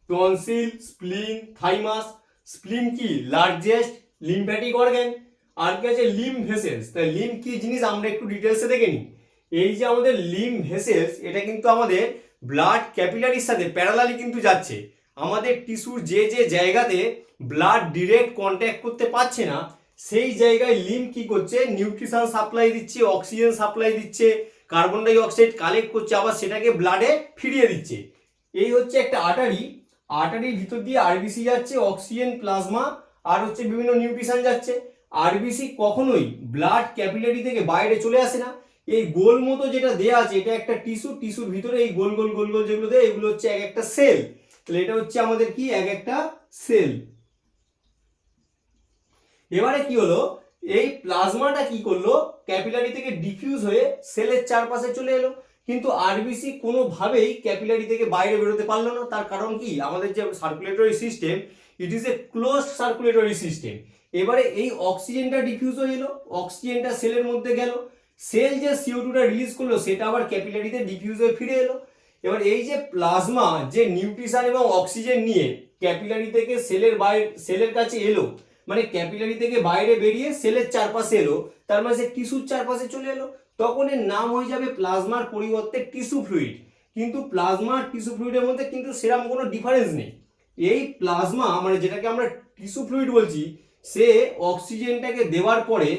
tonsil, spleen, thymus. Spleen কি? Largest lymphatic organ. আর কি আছে? Lymph vessels. তাই লিম্ফ কি জিনিস আমরা একটু ডিটেলসে দেখে নিই। এই যে আমাদের লিম্ফ ভেসেলস, এটা কিন্তু আমাদের ব্লাড ক্যাপিলারির সাথে প্যারালালি কিন্তু যাচ্ছে। আমাদের টিস্যুর যে যে জায়গাতে ব্লাড ডিরেক্ট কন্ট্যাক্ট করতে পারছে না সেই জায়গায় লিম্ফ কি করছে? নিউট্রিশন সাপ্লাই দিচ্ছে, অক্সিজেন সাপ্লাই দিচ্ছে, কার্বন ডাই অক্সাইড কালেক্ট করছে, আবার সেটাকে ব্লাডে ফিরিয়ে দিচ্ছে। এই হচ্ছে একটা আর্টারি, আর্টারির ভিতর দিয়ে আরবিসি যাচ্ছে, অক্সিজেন, প্লাজমা আর হচ্ছে বিভিন্ন নিউট্রিশন যাচ্ছে। আরবিসি কখনোই ব্লাড ক্যাপিলারি থেকে বাইরে চলে আসে না। এই গোল মতো যেটা দেয়া আছে এটা একটা টিস্যু, টিস্যুর ভিতরে এই গোল গোল গোল গোল যেগুলো দেয় এগুলো হচ্ছে এক একটা সেল। তাহলে এটা হচ্ছে আমাদের কি? এক একটা সেল। এবারে কি হলো, এই প্লাজমাটা কি করলো? ক্যাপিলারি থেকে ডিফিউজ হয়ে সেলের চারপাশে চলে এলো, কিন্তু আরবিসি কোনোভাবেই ক্যাপিলারি থেকে বাইরে বেরোতে পারলো না। তার কারণ কি? আমাদের যে circulatory system, it is a closed circulatory system. এবারে এই অক্সিজেনটা ডিফিউজ হয়ে এলো, অক্সিজেনটা সেলের মধ্যে গেল, সেল যে CO2টা রিলিজ করলো সেটা আবার ক্যাপিলারিতে ডিফিউজ হয়ে ফিরে এলো। এবার এই যে প্লাজমা যে নিউট্রিশন এবং অক্সিজেন নিয়ে ক্যাপিলারি থেকে সেলের বাইরে সেলের কাছে এলো, মানে ক্যাপিলারি থেকে বাইরে বেরিয়ে সেলের চারপাশে এলো, তার মানে সে টিস্যুর চারপাশে চলে এলো, তখন এর নাম হয়ে যাবে প্লাজমার পরিবর্তে টিস্যু ফ্লুইড। কিন্তু প্লাজমা আর টিস্যু ফ্লুইডের মধ্যে কিন্তু সেরকম কোনো ডিফারেন্স নেই। এই প্লাজমা মানে যেটাকে আমরা টিস্যু ফ্লুইড বলছি, সে অক্সিজেনটাকে দেওয়ার পরে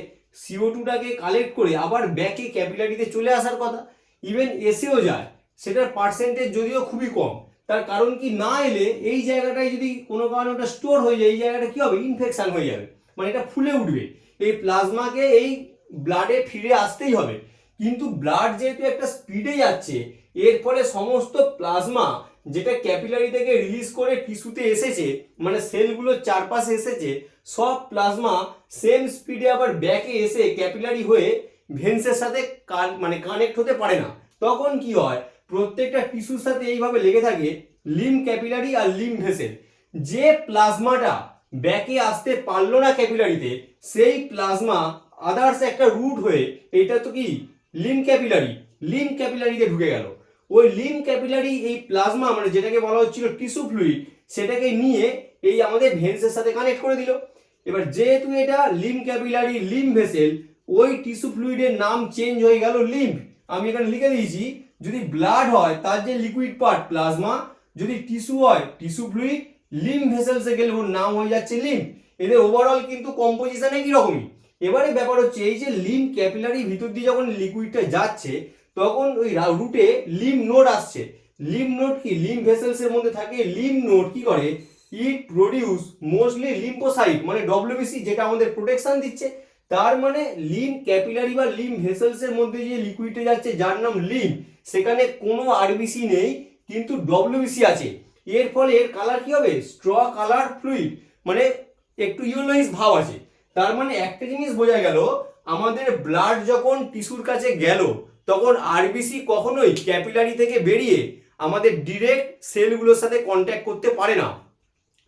CO2টাকে কালেক্ট করে আবার ব্যাকে ক্যাপিলারিতে চলে আসার কথা, ইভেন এসেও যায়, সেটার পার্সেন্টেজ যদিও খুবই কম। তার কারণ কি? না এলে এই জায়গাটায় যদি কোনো কারণে ওটা স্টোর হয়ে যায়, এই জায়গাটা কি হবে? ইনফেকশন হয়ে যাবে, মানে এটা ফুলে উঠবে। এই প্লাজমাকে এই ব্লাডে ফিরে আসতেই হবে, কিন্তু ব্লাড যেহেতু একটা স্পিডে যাচ্ছে এর ফলে সমস্ত প্লাজমা যেটা ক্যাপিলারি থেকে রিলিজ করে টিস্যুতে এসেছে, মানে সেলগুলোর চারপাশে এসেছে, সব প্লাজমা সেম স্পিডে আবার ব্যাকে এসে ক্যাপিলারি হয়ে ভেন্সের সাথে মানে কানেক্ট হতে পারে না। তখন কি হয়? প্রত্যেকটা টিস্যুর সাথে এইভাবে লেগে থাকে লিম্ফ ক্যাপিলারি আর লিম্ফ ভেসেল। যে প্লাজমাটা ব্যাকে আসতে পারলো না ক্যাপিলারিতে, সেই প্লাজমা আদার্স একটা রুট হয়ে, এটা তো কি? লিম্ফ ক্যাপিলারি, লিম্ফ ক্যাপিলারিতে ঢুকে গেল। ওই লিম্ফ ক্যাপিলারি এই প্লাজমা মানে যেটাকে বলা হচ্ছিল টিস্যু ফ্লুইড, সেটাকে নিয়ে এই আমাদের ভেন্সের সাথে কানেক্ট করে দিল। এবার যেহেতু এটা লিম্ফ ক্যাপিলারি লিম্ফ ভেসেল, ওই টিস্যু ফ্লুইডের নাম চেঞ্জ হয়ে গেল লিম্ফ। আমি এখানে লিখে দিয়েছি, যদি ব্লাড হয় তার যে লিকুইড পার্ট প্লাজমা, যদি টিস্যু হয় টিস্যু ফ্লুইড, লিম্ফ ভেসেলসে গেলে ওর নাম হয়ে যাচ্ছে লিম্ফ। এদের ওভারঅল কিন্তু কম্পোজিশন একই রকমই। এবারে ব্যাপার হচ্ছে এই যে লিম্ফ ক্যাপিলারি ভিতর দিয়ে যখন লিকুইডটা যাচ্ছে তখন ওই রুটে লিম্ফ নোড আসছে। লিম্ফ নোড কি লিম্ফ ভেসেলসের মধ্যে থাকে। লিম্ফ নোড কি করে, ইট প্রডিউস মোস্টলি লিম্ফোসাইট, মানে ডব্লিউবিসি, যেটা আমাদের প্রোটেকশন দিচ্ছে। তার মানে লিম্ফ ক্যাপিলারি বা লিম্ফ ভেসেলসের মধ্যে যে লিকুইডটা যাচ্ছে যার নাম লিম্ফ, সেখানে কোনো আরবিসি নেই কিন্তু ডব্লিউবিসি আছে। এর ফলে এর কালার কি হবে, স্ট্র কালার ফ্লুইড, মানে একটু ইয়েলোইশ ভাব আছে। তার মানে একটা জিনিস বোঝা গেল, আমাদের ব্লাড যখন টিস্যুর কাছে গেল তখন আরবিসি কখনোই ক্যাপিলারি থেকে বেরিয়ে আমাদের ডিরেক্ট সেলগুলোর সাথে কন্ট্যাক্ট করতে পারে না।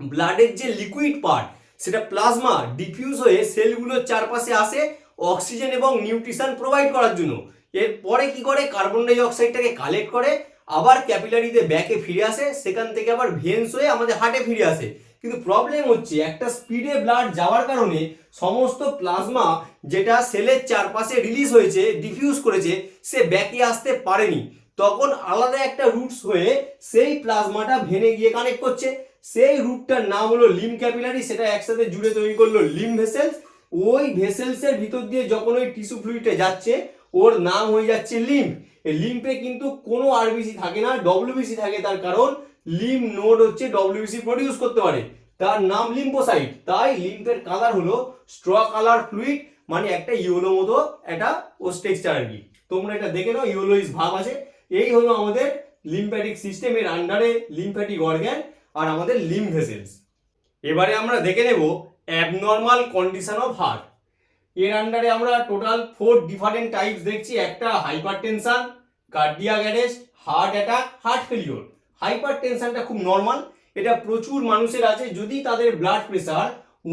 ব্লাডের যে লিকুইড পার্ট সেটা প্লাজমা ডিফিউজ হয়ে সেলগুলোর চারপাশে আসে অক্সিজেন এবং নিউট্রিশন প্রোভাইড করার জন্য। এরপরে কি করে, কার্বন ডাই অক্সাইডটাকে কালেক্ট করে আবার ক্যাপিলারিতে ব্যাকে ফিরে আসে, সেখান থেকে আবার ভেন্স হয়ে আমাদের হার্টে ফিরে আসে। কিন্তু প্রবলেম হচ্ছে একটা স্পিডে ব্লাড যাওয়ার কারণে সমস্ত প্লাজমা যেটা সেলের চারপাশে রিলিজ হয়েছে, ডিফিউজ করেছে, সে ব্যাকে আসতে পারেনি। তখন আলাদা একটা রুটস হয়ে সেই প্লাজমাটা ভেনে গিয়ে কানেক্ট করছে। সেই রুটটার নাম হলো লিম্ফ ক্যাপিলারি, সেটা একসাথে জুড়ে তৈরি করলো লিম্ফ ভেসেলস। ওই ভেসেলসের ভিতর দিয়ে যখন ওই টিস্যু ফ্লুইডে যাচ্ছে ওর নাম হয়ে যাচ্ছে লিম্ফ। এই লিম্ফে কিন্তু কোনো আরবিসি থাকে না, ডব্লিউবিসি থাকে। তার কারণ লিম্ফ নোড হচ্ছে ডব্লিউবিসি প্রডিউস করতে পারে, তার নাম লিম্ফোসাইট। তাই লিম্ফের কালার হলো স্ট্র কালার ফ্লুইড, মানে একটা ইয়েলো মতো একটা ও টেক্সচার আর কি। তোমরা এটা দেখে নাও, ইয়েলোইশ ভাব আছে। এই হলো আমাদের লিম্ফ্যাটিক সিস্টেমের আন্ডারে লিম্ফ্যাটিক অর্গান আর আমাদের লিম্ফ ভেসেলস। এবারে আমরা দেখে নেব অ্যাবনর্মাল কন্ডিশন অফ হার্ট। এর আন্ডারে আমরা টোটাল 4 ডিফারেন্ট টাইপস দেখছি। একটা hypertension, cardiac arrest, heart attack, heart failure. হাইপারটেনশনটা খুব নর্মাল, এটা প্রচুর মানুষের আছে। যদি তাদের ব্লাড প্রেসার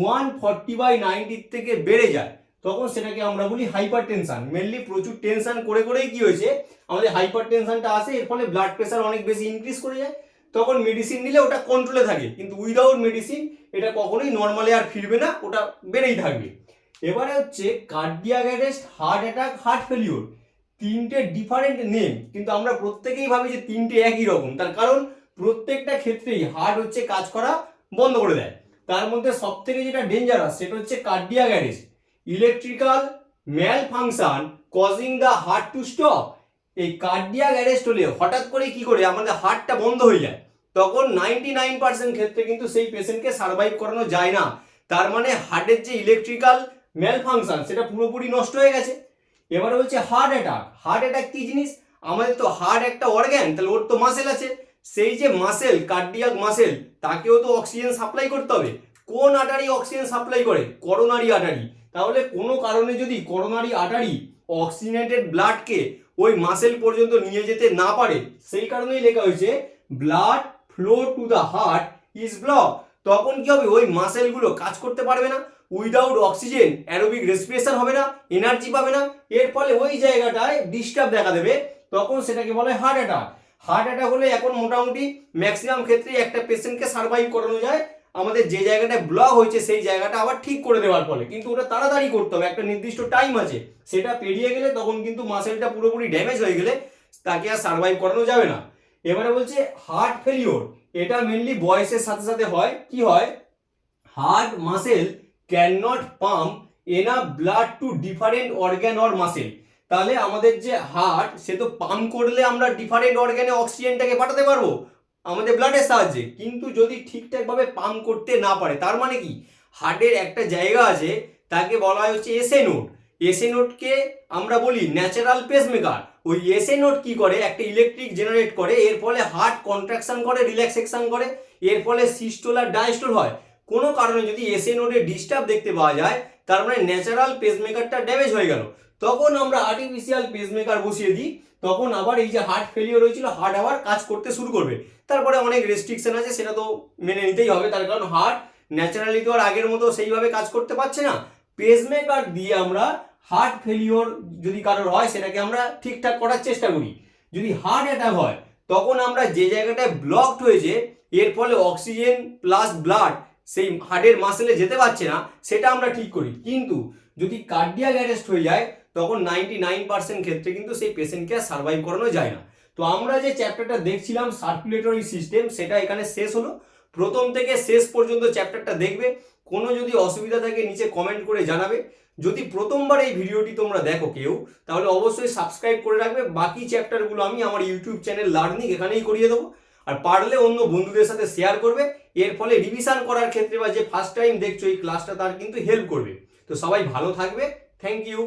140/90 থেকে বেড়ে যায় তখন সেটাকে আমরা বলি হাইপারটেনশন। মেনলি প্রচুর টেনশন করে করেই কি হয়েছে, আমাদের হাইপারটেনশনটা আসে। এর ফলে ব্লাড প্রেসার অনেক বেশি ইনক্রিজ করে যায়, তখন মেডিসিন নিলে ওটা কন্ট্রোলে থাকে। কিন্তু উইদাউট মেডিসিন এটা কখনোই নর্মালে আর ফিরবে না, ওটা বেড়েই থাকবে। এবারে হচ্ছে cardiac arrest, heart attack, heart failure. তিনটে ডিফারেন্ট নেম, কিন্তু আমরা প্রত্যেকেই ভাবি যে তিনটে একই রকম। তার কারণ প্রত্যেকটা ক্ষেত্রেই হার্ট হচ্ছে কাজ করা বন্ধ করে দেয়। তার মধ্যে সব থেকে যেটা ডেঞ্জারাস সেটা হচ্ছে cardiac arrest. Electrical malfunction causing the heart to stop. এই কার্ডিয়াক অ্যারেস্ট হলে হঠাৎ করে কি করে আমাদের হার্টটা বন্ধ হয়ে যায়, তখন 99% ক্ষেত্রে কিন্তু সেই পেশেন্টকে সার্ভাইভ করানো যায় না। তার মানে হার্টের যে ইলেকট্রিক্যাল ম্যাল ফাংশন সেটা পুরোপুরি নষ্ট হয়ে গেছে। এবারে হচ্ছে হার্ট অ্যাটাক। হার্ট অ্যাটাক কি জিনিস, আমাদের তো হার্ট একটা অর্গ্যান, তাহলে ওর তো মাসেল আছে। সেই যে মাসেল, কার্ডিয়াক মাসেল, তাকেও তো অক্সিজেন সাপ্লাই করতে হবে। কোন আর্টারি অক্সিজেন সাপ্লাই করে, করোনারি আর্টারি। তাহলে কোনো কারণে যদি করোনারি আর্টারি অক্সিজেনেটেড ব্লাডকে ওই মাসেল পর্যন্ত নিয়ে যেতে না পারে, সেই কারণেই লেখা হয়েছে blood flow two the heart is block. তখন কি হবে, ওই মাসেলগুলো কাজ করতে পারবে না। উইদাউট অক্সিজেন অ্যারোবিক রেসপিরেশন হবে না, এনার্জি পাবে না। এর ফলে ওই জায়গাটায় ডিস্টার্ব দেখা দেবে, তখন সেটাকে বলে হার্ট অ্যাটাক। হার্ট অ্যাটাক হলে এখন মোটামুটি ম্যাক্সিমাম ক্ষেত্রে একটা পেশেন্টকে সার্ভাইভ করানো যায় আমাদের যে জায়গাটায় ব্লক হয়েছে সেই জায়গাটা আবার ঠিক করে দেওয়ার ফলে। কিন্তু ওটা তাড়াতাড়ি করতে হবে, একটা নির্দিষ্ট টাইম আছে, সেটা পেরিয়ে গেলে তখন কিন্তু মাসেলটা পুরোপুরি ড্যামেজ হয়ে গেলে তাকে আর সার্ভাইভ করানো যাবে না। এবারে বলছে হার্ট ফেলিওর। এটা মেনলি বয়সের সাথে সাথে হয়। কি হয়, heart muscle can not pump enough blood to different organ or muscle. তাহলে আমাদের যে হার্ট, সে তো পাম্প করলে আমরা ডিফারেন্ট অর্গ্যানে অক্সিজেনটাকে পাঠাতে পারবো আমাদের ব্লাডের সাহায্যে, কিন্তু যদি ঠিকঠাকভাবে পাম্প করতে না পারে, তার মানে কি, হার্টের একটা জায়গা আছে তাকে বলা হয় হচ্ছে এসএ নোড। এসএ নোডকে আমরা বলি ন্যাচারাল পেসমেকার। ওই এসএ নোড কি করে, একটা ইলেকট্রিক জেনারেট করে, এর ফলে হার্ট কন্ট্রাকশন করে, রিল্যাক্সেশন করে, এর ফলে সিস্টোল আর ডায়াস্টোল হয়। কোনো কারণে যদি এসএ নোডে ডিস্টার্ব দেখতে পাওয়া যায়, তার মানে ন্যাচারাল পেসমেকারটা ড্যামেজ হয়ে গেল। তখন আমরা আর্টিফিশিয়াল পেসমেকার বসিয়ে দিই, তখন আবার এই যে হার্ট ফেলিওর হয়েছিল, হার্ট আবার কাজ করতে শুরু করবে। তারপরে অনেক রেস্ট্রিকশন আছে, সেটা তো মেনে নিতেই হবে, তার কারণ হার্ট ন্যাচারালি তো আর আগের মতো সেইভাবে কাজ করতে পারছে না। পেসমেকার দিয়ে আমরা হার্ট ফেলিওর যদি কারোর হয় সেটাকে আমরা ঠিকঠাক করার চেষ্টা করি। যদি হার্ট অ্যাটাক হয় তখন আমরা যে জায়গাটায় ব্লকড হয়েছে, এর ফলে অক্সিজেন প্লাস ব্লাড সেই হার্টের মাসেলে যেতে পারছে না, সেটা আমরা ঠিক করি। কিন্তু যদি কার্ডিয়াক অ্যারেস্ট হয়ে যায় তখন 99% ক্ষেত্রে কিন্তু সেই পেশেন্টকে আর সার্ভাইভ করানো যায় না। তো আমরা যে চ্যাপ্টারটা দেখছিলাম সার্কুলেটরি সিস্টেম, সেটা এখানে শেষ হলো। প্রথম থেকে শেষ পর্যন্ত চ্যাপ্টারটা দেখবে। কোনো যদি অসুবিধা থাকে নিচে কমেন্ট করে জানাবে। যদি প্রথমবার এই ভিডিওটি তোমরা দেখো কেউ, তাহলে অবশ্যই সাবস্ক্রাইব করে রাখবে। বাকি চ্যাপ্টারগুলো আমি আমার ইউটিউব চ্যানেল লার্নিং এখানেই করিয়ে দেবো। আর পারলে অন্য বন্ধুদের সাথে শেয়ার করবে, এর ফলে রিভিশন করার ক্ষেত্রে বা যে ফার্স্ট টাইম দেখছো এই ক্লাসটা তার কিন্তু হেল্প করবে। তো সবাই ভালো থাকবে, থ্যাংক ইউ।